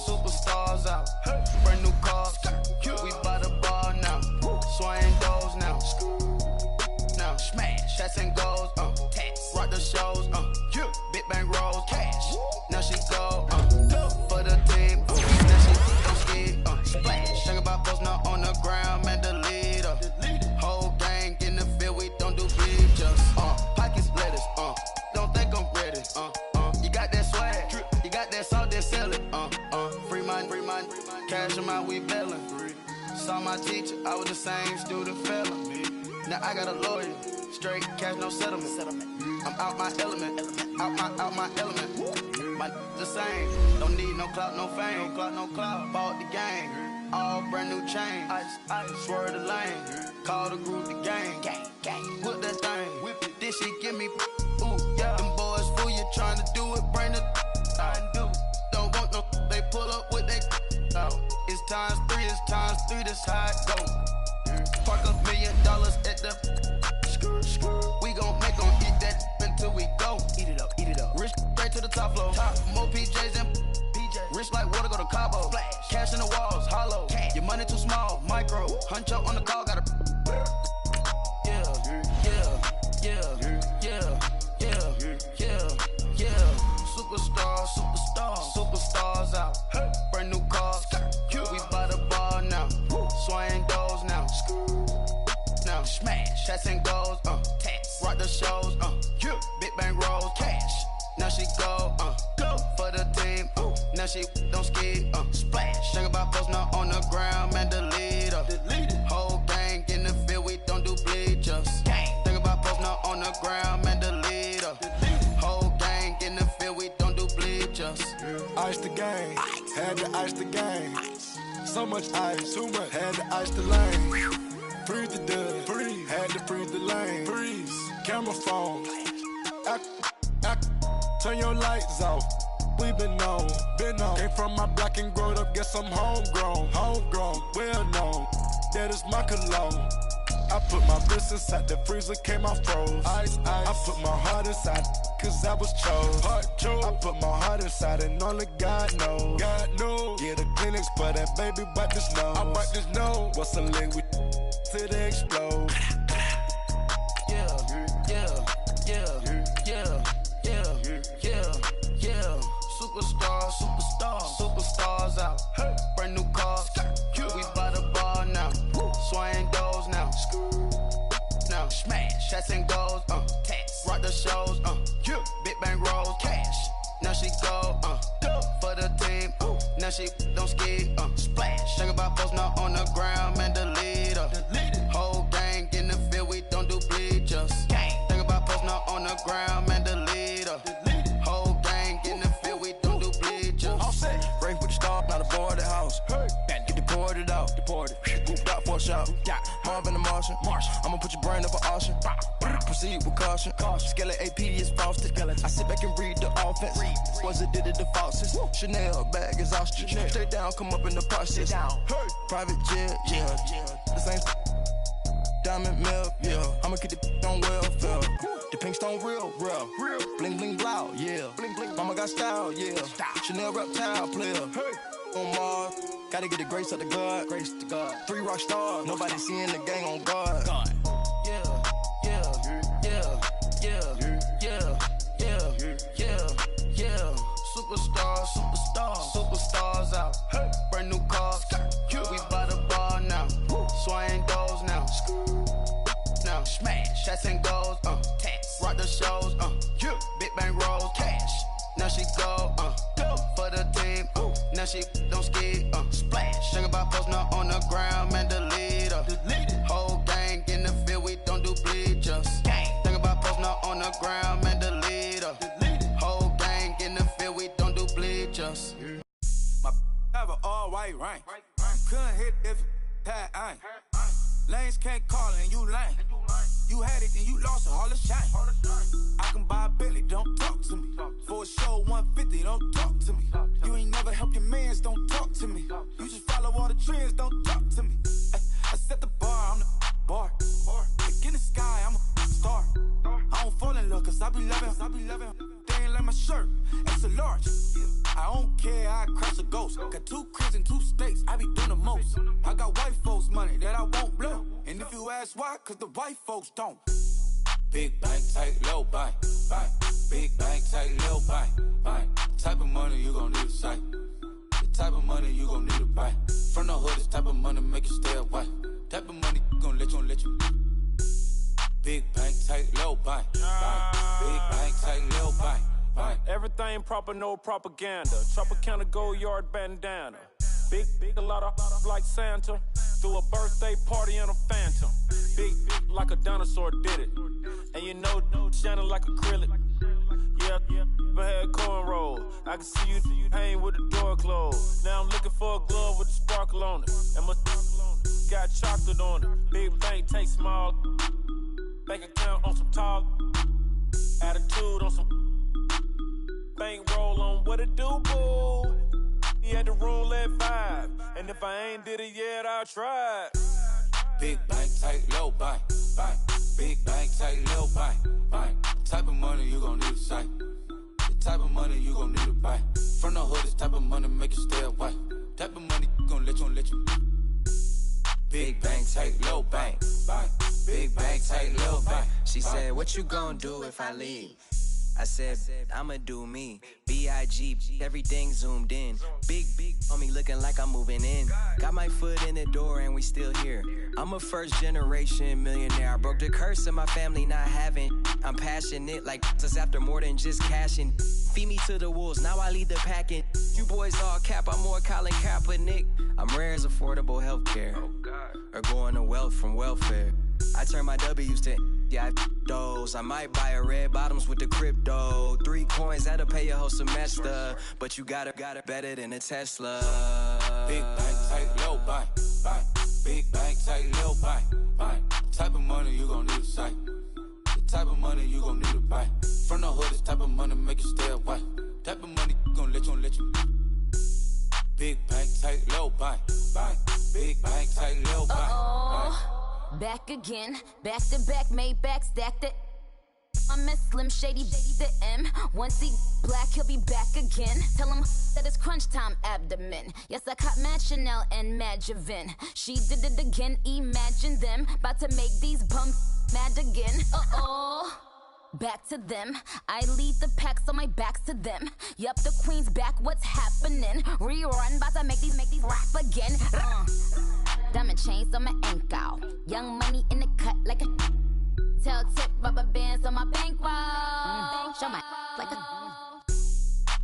Superstars out. Brand new cars. We by the bar now. Swaying doors now. Now smash. Shots and goals. Rock the shows. Big bang rolls. Cash. Now she goes. Now I got a lawyer. Straight cash, no settlement. I'm out my element. Out my element. My the same. Don't need no clout, no fame. No clout. Bought the game. All brand new chain. Ice. Swerve the lane. Call the group the gang. Whip that thing. Whip it. This shit give me. Ooh, yeah. Them boys fool you trying to do it. Bring the. Don't want no. They pull up with they. It's times 3. This how it go. Park $1 million at the. We gon' make 'em eat that until we go. Eat it up. Rich straight to the top floor. More PJs and PJs. Rich like water, go to Cabo. Splash. Cash in the walls, hollow. Cash. Your money too small, micro. Hunch up on the call, gotta. Yeah. Superstars out. Hey. Brand new cars. We by the bar now. Swaying doors now. Now smash. Shots and goals. Tax. Rock the shows. Big bang rolls. Cash. Now she go. For the team. Now she don't ski. Splash. Think about posting up on the ground, man. Delete her. Whole gang in the field. We don't do bleachers. Think about posting up on the ground, man. Delete her. Whole gang in the field. We don't do bleachers. Ice the game. Had to ice the game. So much ice. Too much. Had to ice the lane. Freeze the dud. Freeze. Had to freeze the lane. Freeze. Camera phone. Turn your lights off. We been on. Came from my block and growed up. Guess I'm homegrown. Well known. That is my cologne. I put my wrist inside the freezer, came out froze. Ice. I put my heart inside, cause I was chose. I put my heart inside and only God knows. Yeah, the clinics, but that baby bite this nose. I bite this nose. What's a lick with till they explode? Superstars out. Hey. Brand new cars. We by the bar now. Swaying doors now. Now smash. Shots and goals. Tax. Rock the shows. Big bang rolls. Cash. Now she go. For the team. Now she don't ski. Splash. Think about posting up on the ground, man. Delete her. Whole gang in the field. We don't do bleachers. Think about posting up on the ground, man. Delete her. Whole gang in the field. We don't do bleachers. All set. Race with the star, not a boarded house. Hey. Get deported out. Gooped out for a shot. Marvin the Martian. I'ma put your brain up for auction. Proceed with caution. Skeleton AP is frosted. I sit back and read the offense. Was it did it the falsest? Chanel bag is ostrich. Stay down, come up in the process. Private jet, yeah. The same diamond milk, yeah. I'ma keep the on welfare. The pink stone real. Bling bling blow, yeah. Mama got style, yeah. Chanel reptile player. On Mars, gotta get the grace of the God. 3 rock stars, nobody seeing the gang on guard. Superstars out. Hey. Brand new cars. We by the bar now. Swaying doors now. Now smash. Shots and goals. Tax. Rock the shows. Big bang rolls. Cash. Now she go. For the team. Now she don't ski. Splash. Think about posting up on the ground, man. Delete her. Whole gang in the field. We don't do bleachers. Think about posting up on the ground, man. Delete her. Whole gang in the field. We don't do bleachers. My have an all-white ring. Couldn't hit if it had ain't. Lanes can't call and you lame. You had it and you lost it, all the shame. I can buy a Billy, don't talk to me. For a show 150, don't talk to me. You ain't never help your mans, don't talk to me. You just follow all the trends, don't talk to me. I set the bar, I'm the bar. Like in the sky, I'm a star. I don't fall in love, cause I be loving. They ain't like my shirt, extra large. I don't care, I crash a ghost. Got 2 cribs in 2 states, I be doing the most. I got white folks' money that I won't blow. And if you ask why, cause the white folks don't. Big bank, tight, low bank. Big bank, tight, low bank. Type of money you gon' need to sight. The type of money you gon' need to buy. From the hood, this type of money make you stay away. Type of money gon' let you. Big bank, tight, low bank. Big bank, tight, low bank. Everything proper, no propaganda. Tropicana gold yard bandana. Big, a lot of like Santa. Threw a birthday party in a phantom. Big like like a dinosaur did it. And you know, shining like acrylic. Yeah, but had cornrow. I can see you hang with the door closed. Now I'm looking for a glove with a sparkle on it. And my got chocolate on it. Big bank take small. Bank account on some tall. Attitude on some bank roll on what it do, boo. He had the roulette vibe. And if I ain't did it yet, I'll try. Big bank, tight, low bank, bank. Big bank, tight, low bank, bank. Type of money you gon' need to sight. The type of money you gon' need to buy. From the hood, this type of money make you stay away. Type of money gon' let you. Big bank, tight, low bank, bank. Big bank, tight, low bank. She said, what you gon' do if I leave? I said, I'ma do me. B.I.G. Everything zoomed in. Big on me looking like I'm moving in. Got my foot in the door and we still here. I'm a first generation millionaire. I broke the curse of my family not having. I'm passionate like us after more than just cashing. Feed me to the wolves, now I lead the packing. You boys all cap, I'm more Colin Kaepernick. I'm rare as affordable healthcare. Or going to wealth from welfare. I turn my W's to those. I might buy a red bottoms with the crypto. 3 coins, that'll pay your whole semester. But you got it better than a Tesla. Big bank, tight, low bank, bank. Big bank, tight, low bank, bank. Type of money you gon' need to sight. The type of money you gon' need to buy. From the hood, this type of money make you stay away. Type of money gon' let you. Big bank, tight, low bank, bank. Big bank, tight, low bank, bank. Back again, back to back, made back, stacked it. I'm a Slim Shady, the M. Once he black, he'll be back again. Tell him that it's crunch time abdomen. Yes, I caught Mad Chanel and Mad Javin. She did it again, imagine them. About to make these bums mad again. Back to them. I lead the pack, so my back's to them. Yup, the queen's back, what's happening? Rerun, about to make these rap again. Diamond chains on my ankle. Young money in the cut like a tail tip, rubber bands on my bankroll. Show my like a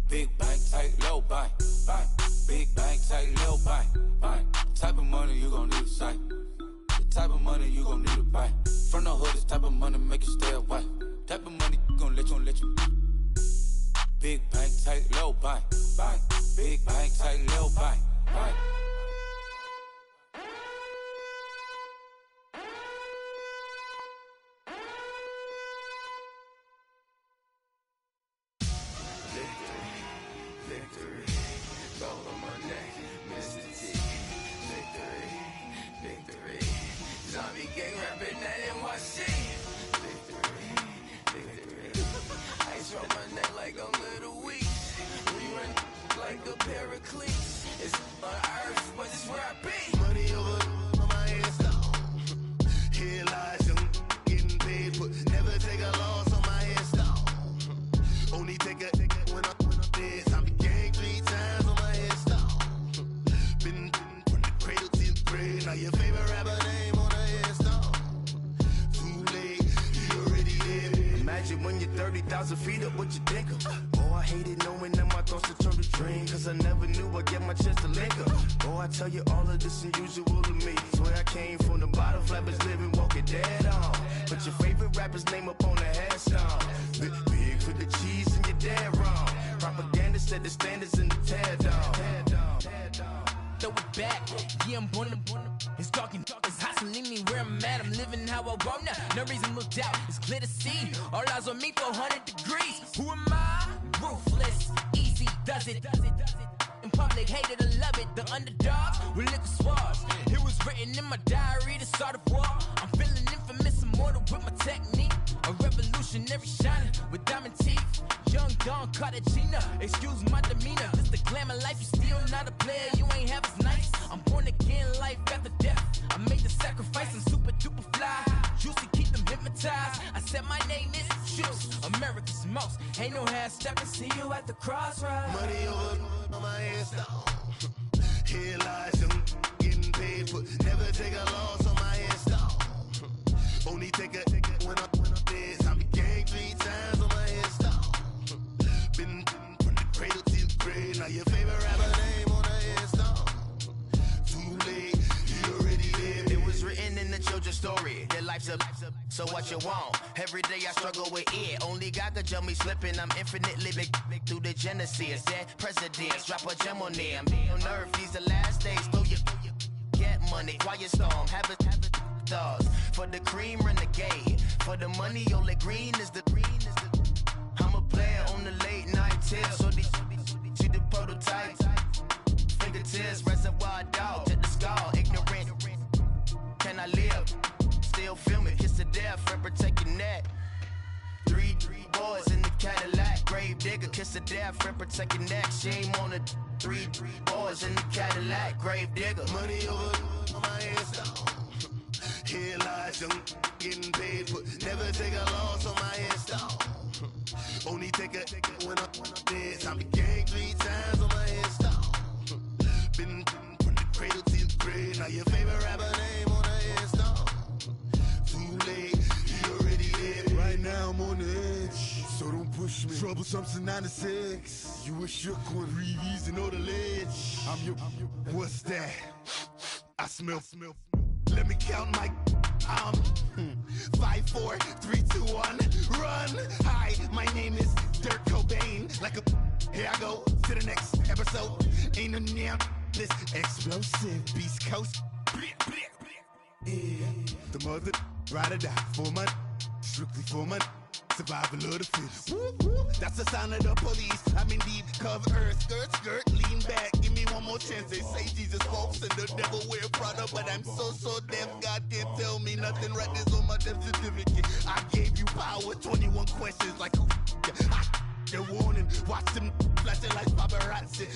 Big bank, tight, low bank, bank. Big bank, tight, low bank, bank. Type of money you gon' need to sight. The type of money you gon' need to buy. From the hood, this type of money make you stay away. Type of money gon' let you. Big bank, tight, low bank, bank. Big bank, tight, low bank, bank. told your story. Your life's a so what you want? Every day I struggle with it. Only God could jump me slipping. I'm infinitely big through the Genesis. Dead presidents, drop a gem on them. On earth, these the last days. Throw your get money, quiet storm, have a thoughts. For the cream, renegade. For the money, only green is the I'm a player on the late night tip. So these see the prototype. Fingertips, reservoir dog, check the skull, ignorant. Can I live? Still film it, kiss to death, friend, protect your neck. Three boys in the Cadillac, grave digger, kiss to death, friend, protect your neck. Shame on the three boys in the Cadillac, grave digger. Money over my hands down. Here lies young, getting paid, but never take a loss on my hands down. Only take a when I'm dead. Time to gang 3 times on my hands down. Been from the cradle to the grave. Now your favorite rapper name on the hands down. Too late, you already dead. Right now I'm on the edge, so don't push me. Troublesome to 96. You a shook one, breathe and know the ledge. I'm your, what's that? I smell. Let me count my 5, 4, 3, 2, 1, run. Hi, my name is Dirk Cobain. Like a here I go to the next episode. Ain't no damn this explosive Beast Coast. Yeah. The mother ride or die for my strictly for my survival of the fittest. That's the sound of the police. I'm in deep cover earth, skirt, lean back. Give me one more chance. They say Jesus walks and the devil wear Prada, but I'm so deaf. God can't tell me nothing. Right this on my death certificate. I gave you power. 21 questions like who? The warning. Watch them flashing like paparazzi.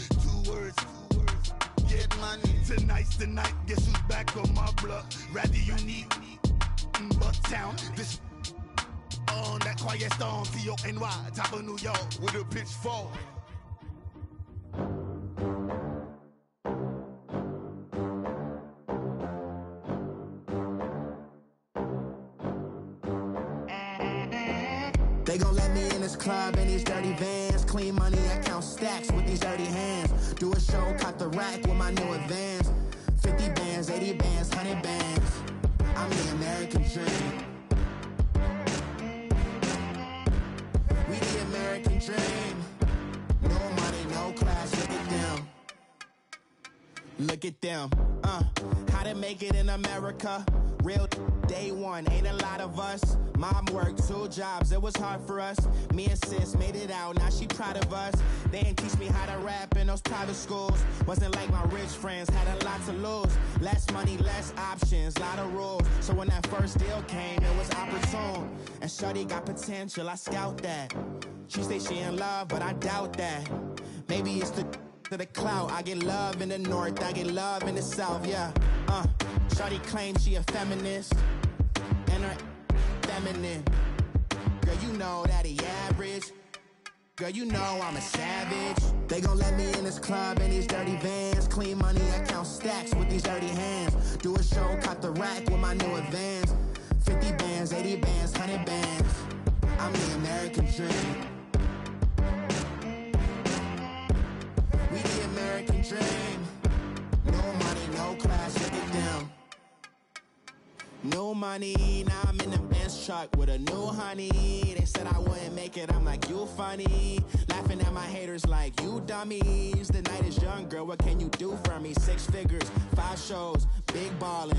2 words. Get money. Tonight's the night. Guess who's back on my block? Rather unique. Bucktown. This. On that quiet storm, T-O-N-Y, top of New York, with a pitchfork. They gon' let me in this club in these dirty vans. Clean money, I count stacks with these dirty hands. Do a show, cut the rack with my new advance. 50 bands, 80 bands, 100 bands. I'm the American dream. American dream. No money, no class, look at them. Look at them. How to make it in America. Real day one, ain't a lot of us. Mom worked 2 jobs, it was hard for us. Me and sis made it out, now she proud of us. They didn't teach me how to rap in those private schools. Wasn't like my rich friends, had a lot to lose. Less money, less options, lot of rules. So when that first deal came, it was opportune. And shorty got potential, I scout that. She say she in love, but I doubt that. Maybe it's to the clout. I get love in the north, I get love in the south, yeah. Shorty claims she a feminist, and her feminine. Girl, you know that he average. Girl, you know I'm a savage. They gon' let me in this club in these dirty vans. Clean money, I count stacks with these dirty hands. Do a show, cut the rack with my new advance. 50 bands, 80 bands, 100 bands. I'm the American dream. We the American dream. No money, no class, look at them. No money, now I'm in the Benz truck with a new honey. They said I wouldn't make it, I'm like, you funny. Laughing at my haters like, you dummies. The night is young, girl, what can you do for me? 6 figures, 5 shows, big ballin'.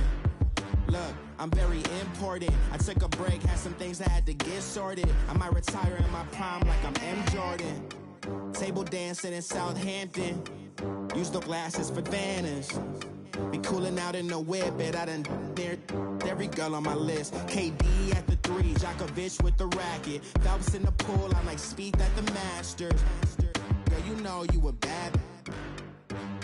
Look, I'm very important. I took a break, had some things I had to get sorted. I might retire in my prime like I'm M. Jordan. Table dancing in Southampton. Use the glasses for Vannas. Be coolin' out in the whip, but I done dared every girl on my list. KD at the 3, Djokovic with the racket. Phelps in the pool, I'm like Speed at the Masters. Girl, you know you a bad.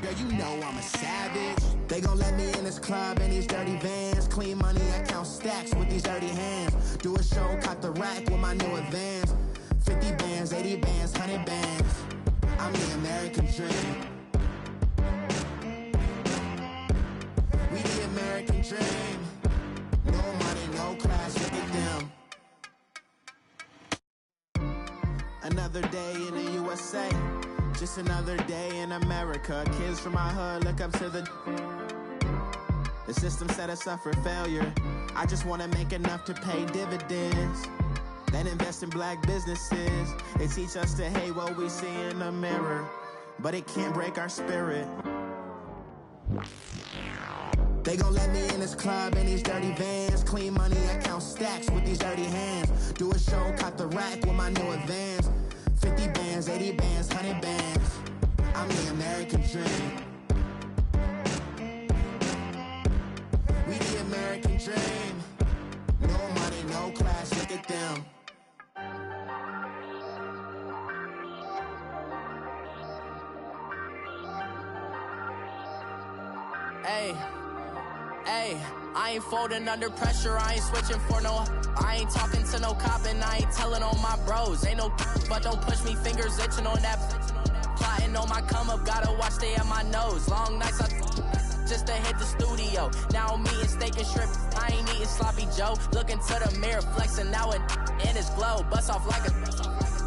Girl, you know I'm a savage. They gon' let me in this club in these dirty vans. Clean money, I count stacks with these dirty hands. Do a show, cut the rack with my new advance. 50 bands, 80 bands, 100 bands. I'm the American dream. We the American dream. No money, no class, look at them. Another day in the USA. Just another day in America. Kids from my hood look up to the The system set us up for failure. I just wanna make enough to pay dividends. Then invest in black businesses. They teach us to hate what we see in the mirror, but it can't break our spirit. They gon' let me in this club in these dirty vans. Clean money, I count stacks with these dirty hands. Do a show, cop the rack with my new advance. 50 bands, 80 bands, 100 bands. I'm the American dream. We the American dream. No money, no class, look at them. Hey, I ain't folding under pressure, I ain't switching for no. I ain't talking to no cop and I ain't telling on my bros. Ain't no but don't push me, fingers itching on that. Plotting on my come up, gotta watch stay at my nose. Long nights just to hit the studio. Now I'm eating steak and shrimp, I ain't eating sloppy Joe. Looking to the mirror, flexing now and in his glow. Bust off like a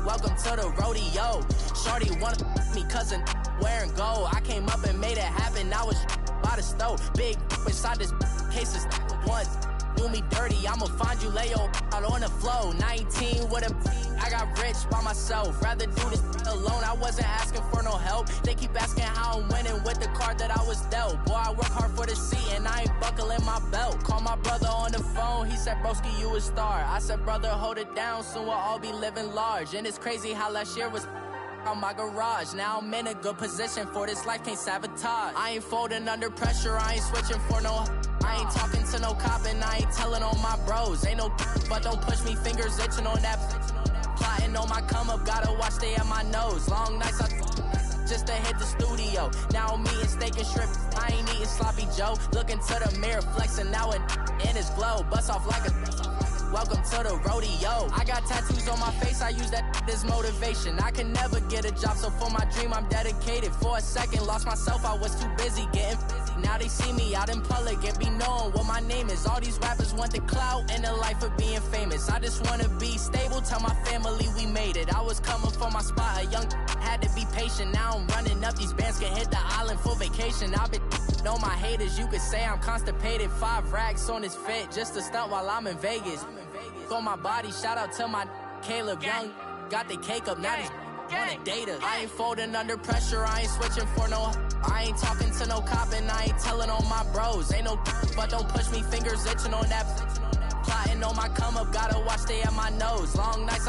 welcome to the rodeo. Shorty wanna me cousin wearing gold. I came up and made it happen, I was by the stove. Big inside this cases once do me dirty, I'ma find you lay your out on the floor. 19 with a I got rich by myself. Rather do this alone, I wasn't asking for no help. They keep asking how I'm winning with the card that I was dealt. Boy, I work hard for the seat and I ain't buckling my belt. Call my brother on the phone, he said, broski, you a star. I said, brother, hold it down, soon we'll all be living large. And it's crazy how last year was on my garage. Now I'm in a good position for this life, can't sabotage. I ain't folding under pressure, I ain't switching for no. I ain't talking to no cop and I ain't telling on my bros. Ain't no but don't push me, fingers itching on that. Plotting on my come up, gotta watch stay at my nose. Long nights just to hit the studio. Now I'm eating steak and shrimp, I ain't eating sloppy Joe. Looking to the mirror, flexing now and in his glow. Bust off like a welcome to the rodeo. I got tattoos on my face, I use that as motivation. I can never get a job, so for my dream I'm dedicated. For a second, lost myself, I was too busy getting busy. Now they see me out in public and be knowing what my name is. All these rappers want the clout and the life of being famous. I just wanna be stable, tell my family we made it. I was coming for my spot, a young had to be patient. Now I'm running up, these bands can hit the island for vacation. I've been on my haters, you could say I'm constipated. 5 racks on his fit, just to stunt while I'm in Vegas. For my body, shout out to my Caleb Young. Got the cake up, now he's wanna date us. I ain't folding under pressure, I ain't switching for no. I ain't talking to no cop and I ain't telling on my bros. Ain't no but don't push me, fingers itching on that. Plotting on my come up, gotta watch stay at my nose. Long nights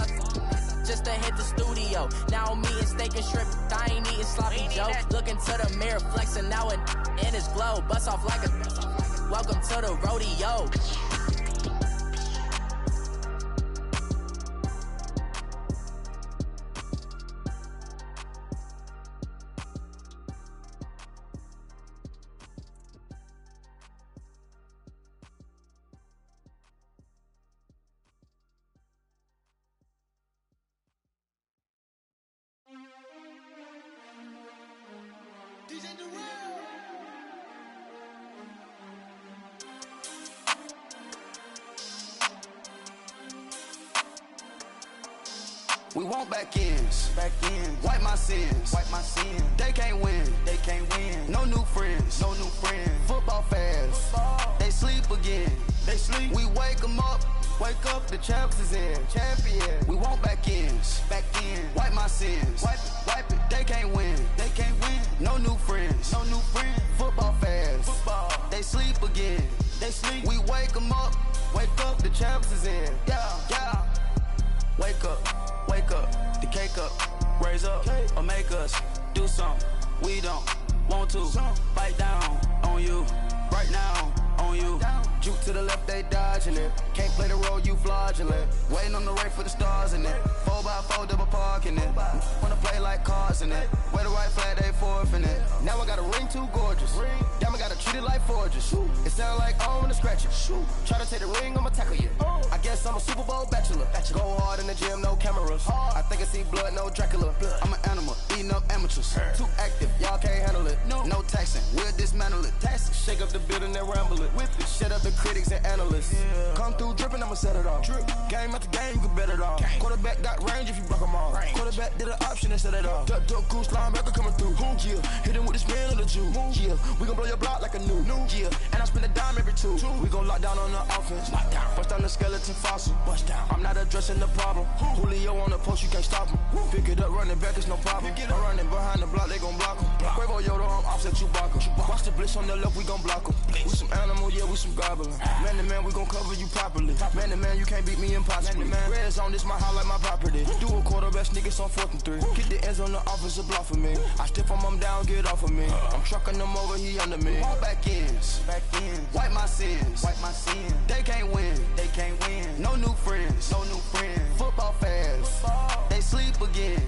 just to hit the studio. Now I'm eating steak and shrimp, I ain't eating sloppy Joe. Looking to the mirror, flexing now and in his glow. Bust off like a welcome to the rodeo. We want back ends, wipe my sins, They can't win, No new friends, Football fans, they sleep again, We wake them up, the champs is in, champion. We want back ends, wipe my sins, wipe it. They can't win, No new friends, Football fans, they sleep again, We wake them up, the champs is in, yeah. Wake up, the cake up, raise up, or make us do something we don't want to. Bite down on you, right now on you. Juke to the left, they dodging it. Can't play the role, you fraudulent. Waiting on the race for the stars in it. 4x4 double parking it. Wanna play like cars in it. Where the white flag, they forfeit it. Now I got a ring too gorgeous. Damn, I gotta treat it like forges. It sound like I wanna scratch it. Try to take the ring, I'ma tackle you. I guess I'm a Super Bowl bachelor. Go hard in the gym, no cameras. I think I see blood, no Dracula. I'm an animal, beating up amateurs. Too active, y'all can't handle it. No taxing, we'll dismantle it. Shake up the building and ramble it. Whip it, shut up the critics and analysts. Come through dripping, I'ma set it off. Game after game, you can bet it off. Quarterback got range if you block them off. Quarterback did an option and set it off. Duck goose linebacker coming through. Yeah, hit him with the spin of the Jew. Yeah, we gon' blow your block like a new. Yeah, and I spend a dime every two. We gon' lock down on the offense. Bust down the skeleton fossil. Bust down. I'm not addressing the problem. Julio on the post, you can't stop him. Pick it up, running back, it's no problem. I'm running behind the block, they gon' block him. Quavo Yoda, I'm offset Chewbacca. Watch the blitz on the left, we gon' block him. We some animal, yeah, we some goblin. Man to man, we gon' cover you properly. Man to man, you can't beat me impossibly. Red zone, this my highlight, my property. Do a quarterback sneakers on 4th and 3. Kick the ends on the offensive block for me. I stiff him down, get off of me. I'm trucking them over, he under me. All back ends, wipe my sins, They can't win, No new friends, Football fans, they sleep again.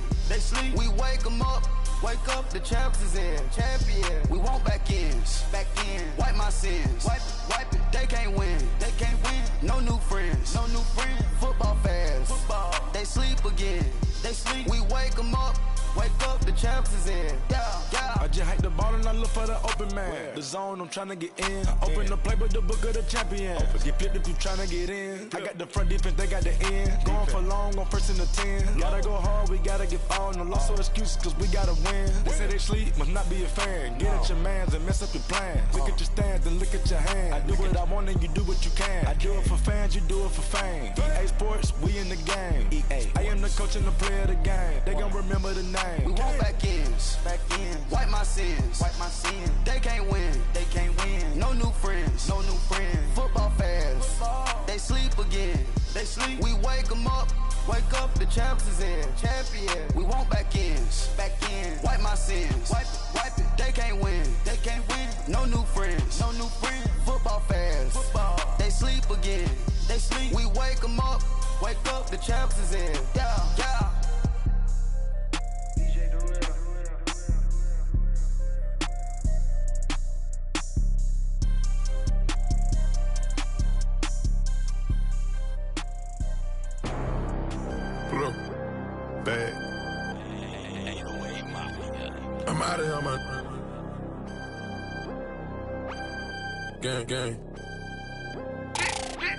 We wake them up. Wake up, the champs is in. Champion. We want back ends. Wipe my sins. Wipe it. They can't win. No new friends. Football fans. They sleep again. We wake them up. Wake up, the champs is in. Yeah. I just hike the ball and I look for the open man. The zone, I'm tryna get in. Open the playbook, the book of the champion. Get flipped if you tryna get in. I got the front defense, they got the end. Going for long, on 1st and the 10. Gotta go hard, we gotta get all. No loss or excuses, cause we gotta win. They say they sleep, must not be a fan. Get at your mans and mess up your plans. Look at your stands and look at your hands. I do what I want and you do what you can. I do it for fans, you do it for fame. EA Sports, we in the game. I am the coach and the player of the game. They gon' remember the name. We want back ends. Wipe my sins. They can't win. No new friends. Football fans. They sleep again. We wake them up. Wake up, the champs is in. Champion. We want back ends. Wipe my sins. Wipe it. They can't win. No new friends. Football fans. They sleep again. We wake them up. Wake up, the champs is in. Yeah. Bag. I'm out of here, man. Gang.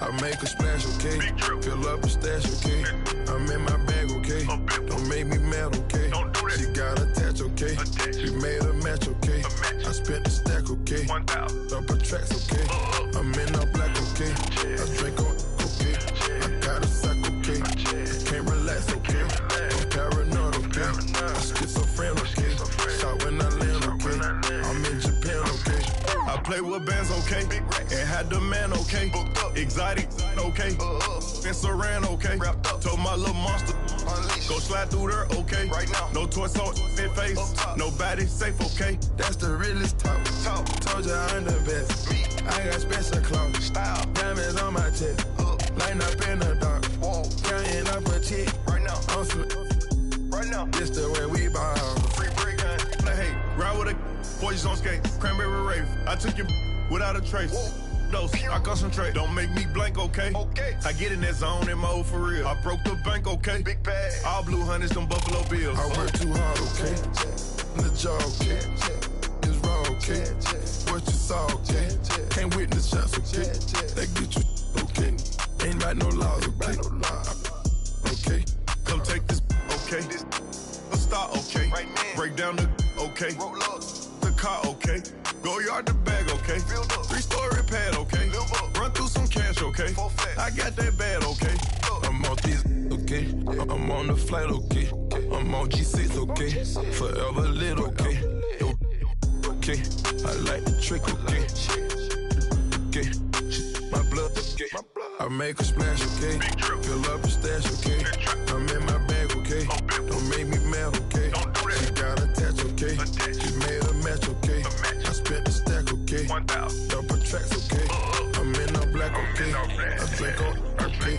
I make a splash, okay? Fill up a stash, okay? I'm in my bag, okay? Don't make me mad, okay? She got attached, okay? We made a match, okay? I spent the stack, okay? Up a tracks, okay? I'm in all black, okay? I drink on, okay? I got a sack, okay? I can't relax, okay? I'm paranoid, okay? I'm schizophrenic, okay? Shot when I land, okay? I'm in Japan, okay? I play with bands, okay? And had the man, okay? Exotic, okay? And Saran, okay? Told my little monster, go slide through there, okay? No torso, in face, nobody safe, okay? That's the realest talk. Told you I'm the best. I got special clothes, diamonds on my chest. Line up in the dark, counting up a check. I'm this the way we ball. Free break, hey, ride with a boys on skate, cranberry rave. I took you without a trace. Dose, I concentrate, don't make me blank, okay? I get in that zone in my old for real. I broke the bank, okay? Big bag, all blue hunters, them Buffalo Bills. I work too hard, okay? In the jaw, okay? It's raw, okay? What you saw, okay? Can't witness shots, okay? They get you, okay? Ain't write no laws, okay? Okay? Come take this, okay? A star, okay? Break down the, okay? The car, okay? Go yard the bag, okay? 3-story pad, okay? Run through some cash, okay? I got that bad, okay? I'm on this, okay? I'm on the flight, okay? I'm on G6, okay? Forever lit, okay? Okay? I like the trick, okay? Okay? My blood, okay? I make a splash, okay? Fill up a stash, okay? I'm in my bag, okay? Don't make me mad, okay? She got attached, okay? She made a match, okay? I spent the stack, okay? Double tracks, okay? I'm in all black, okay? I drink on, okay?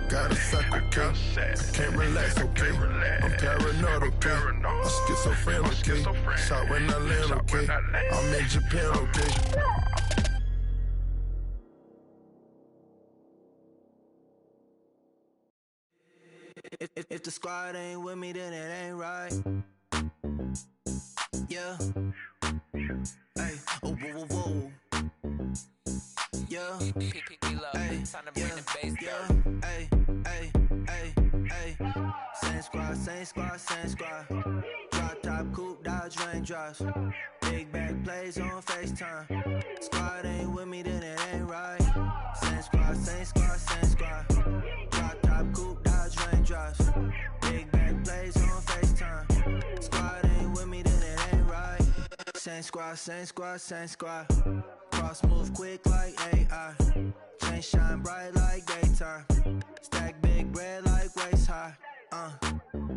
Got a sack, okay? I can't relax, okay? I'm paranoid, okay? I'm schizophrenic, okay? Shot when I land, okay? I'm in Japan, okay? If the squad ain't with me, then it ain't right. Yeah. Hey, oh, whoa, whoa, whoa. Yeah. Hey, yeah. Hey, hey, hey, hey. Same squad, same squad, same squad. Drop top, coupe, Dodge raindrops. Big bag plays on FaceTime. Squad ain't with me, then it ain't right. Same squad, same squad, same squad. Drop top, coupe, Dodge raindrops. Big bag plays on FaceTime. Squad ain't with me, then it ain't right. Same squad, same squad, same squad. Cross move quick like AI. Chain shine bright like daytime. Stack big bread like waist high. I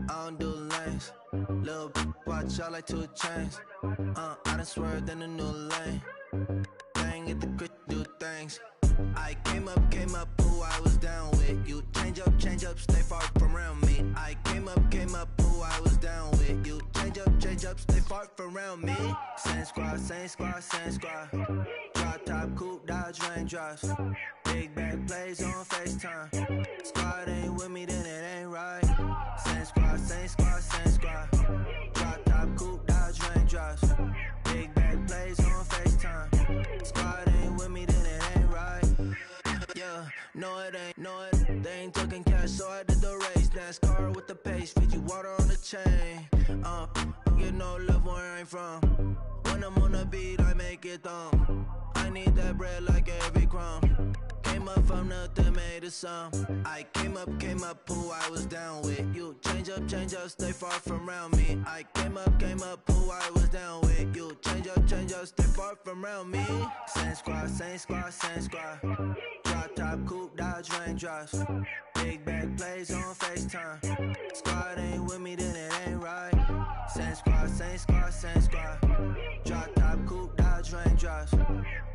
don't do lanes. Lil' watch out like 2 chains. I done swerved in a new lane. Bang at the crit, do things. I came up, who I was down with. You change up, stay far from around me. I came up, who I was down with. You change up, stay far from around me. Same squad, same squad, same squad. Drop top, coupe, Dodge raindrops. Big bag plays on FaceTime. Squad ain't with me, then it ain't right. Same squad, same squad, same squad. Drop top, coupe, Dodge raindrops. Big bag plays on FaceTime. Squad ain't with me, then it ain't right. Yeah, no it ain't, they ain't talking cash, so I did the race. NASCAR with the pace, feed you water on the chain. Get no love where I ain't from. When I'm on the beat, I make it thumb. I need that bread like every crumb. Came up from nothing, made a sum. I came up, who I was down with. You change up, stay far from around me. I came up, who I was down with. You change up, stay far from around me. Same squad, same squad, same squad. Drop top, coupe, Dodge raindrops. Big bag plays on FaceTime. Squad ain't with me, then it ain't right. Same squad, same squad, same squad. Drop top, coupe, Dodge raindrops.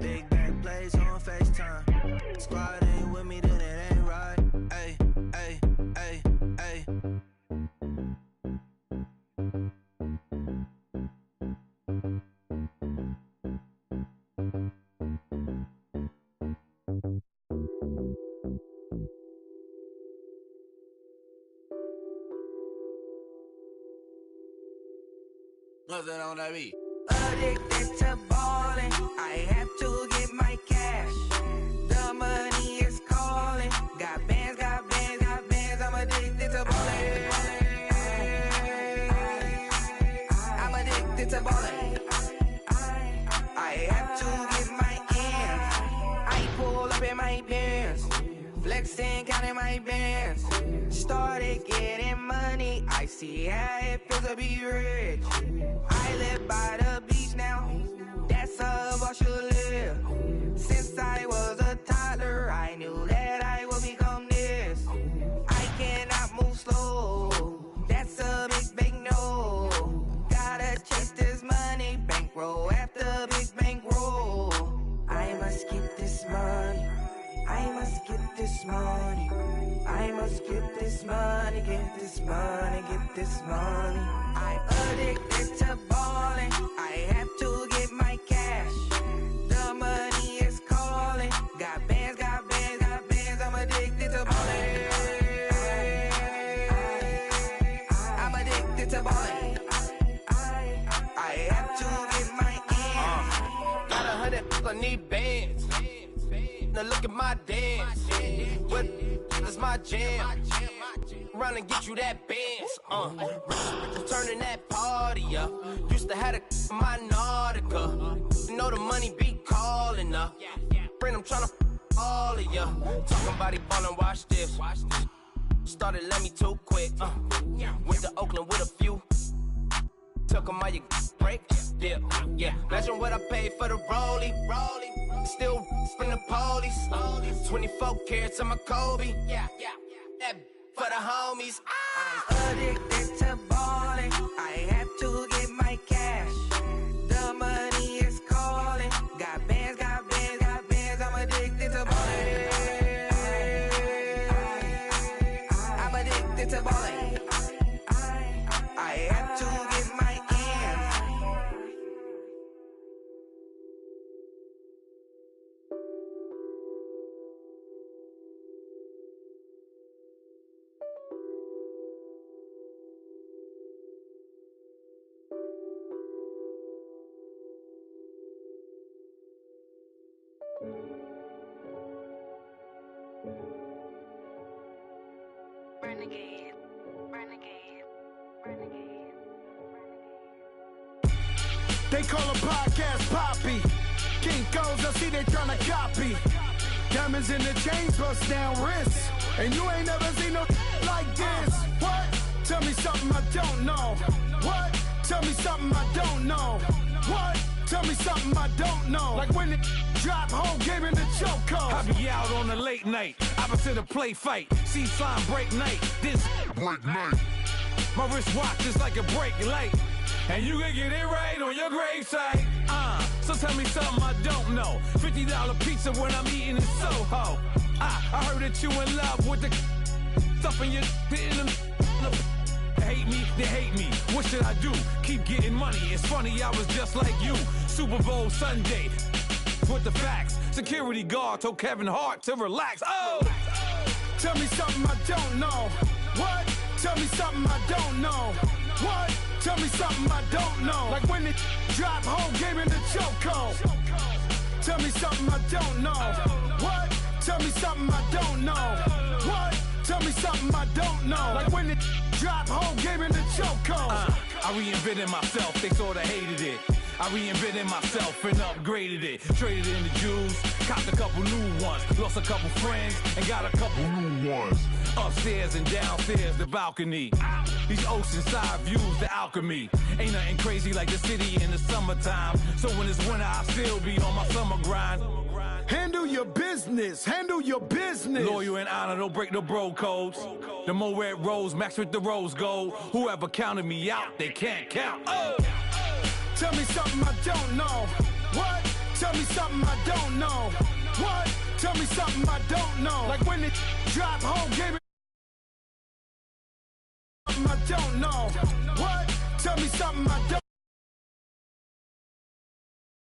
Big bag plays on FaceTime. Squad ain't with me, then it ain't right. Ay, ay, ay, ay. What's that on that beat? Addicted to ballin', I have to get my cash. The money is calling. Got bands, I'm addicted to ballin'. I'm addicted to ballin'. I have to get my ends. I pull up in my pants, flexing, counting my bands. Started getting money, I see how it feels to be rich. I live by the beach now, that's how I should live. Since I was a toddler, I knew that I would become this. I cannot move slow, that's a big no. Gotta chase this money, bankroll after big bankroll. I must get this money, I must get this money. I must get this money, get this money, get this money. I'm addicted to ballin', I have to get my cash. The money is calling. Got bands, I'm addicted to ballin'. I'm addicted to ballin'. I have to get my ends. Got 100, I need bands. Now look at my dance. What is my jam? Run and get you that bands. Turning that party up. Used to have a my Nautica. You know the money be calling up. Friend, I'm tryna all of ya. Talking about he ballin', watch this. Started let me too quick. Went to Oakland with a few. Took 'em all you break. Dip. Yeah. Imagine what I paid for the rollie. Still from the police. 24 carats on my Kobe. That for the homies. I'm addicted to ballin', I have to get my cash. The money is calling. Got bands, I'm addicted to ballin'. I'm addicted to ballin'. I have to get my ends. Renegade, renegade, renegade. They call a podcast Poppy. Kinkos, I see they tryna copy. Diamonds in the chains, bust down wrists. And you ain't never seen no like this. What? Tell me something I don't know. What? Tell me something I don't know. What? Tell me something I don't know. Like when it drop, whole game in the chokehold. I be out on a late night, opposite a play fight. See slime break night, this break night. My wristwatch is like a brake light. And you can get it right on your gravesite. So tell me something I don't know. $50 pizza when I'm eating in Soho. I heard that you in love with the stuff in your in them. Hate me, they hate me. What should I do? Keep getting money. It's funny, I was just like you. Super Bowl Sunday with the facts. Security guard told Kevin Hart to relax. Oh! Tell me something I don't know. What? Tell me something I don't know. What? Tell me something I don't know. Like when it drop, whole game in the chokehold. Tell me something I don't know. What? Tell me something I don't know. What? Tell me something I don't know. Like when it drop, whole game in the chokehold. I reinvented myself, they sorta hated it. I reinvented myself and upgraded it. Traded in the Jews, copped a couple new ones. Lost a couple friends and got a couple new ones. Upstairs and downstairs, the balcony. These oceanside views, the alchemy. Ain't nothing crazy like the city in the summertime. So when it's winter, I still be on my summer grind. Handle your business, handle your business. Loyal and honor, don't break no bro codes. The more red rose, max with the rose gold. Whoever counted me out, they can't count. Oh! Tell me something I don't know. What? Tell me something I don't know. What? Tell me something I don't know. Like when it drop, whole game. Something I don't know. What? Tell me something I don't.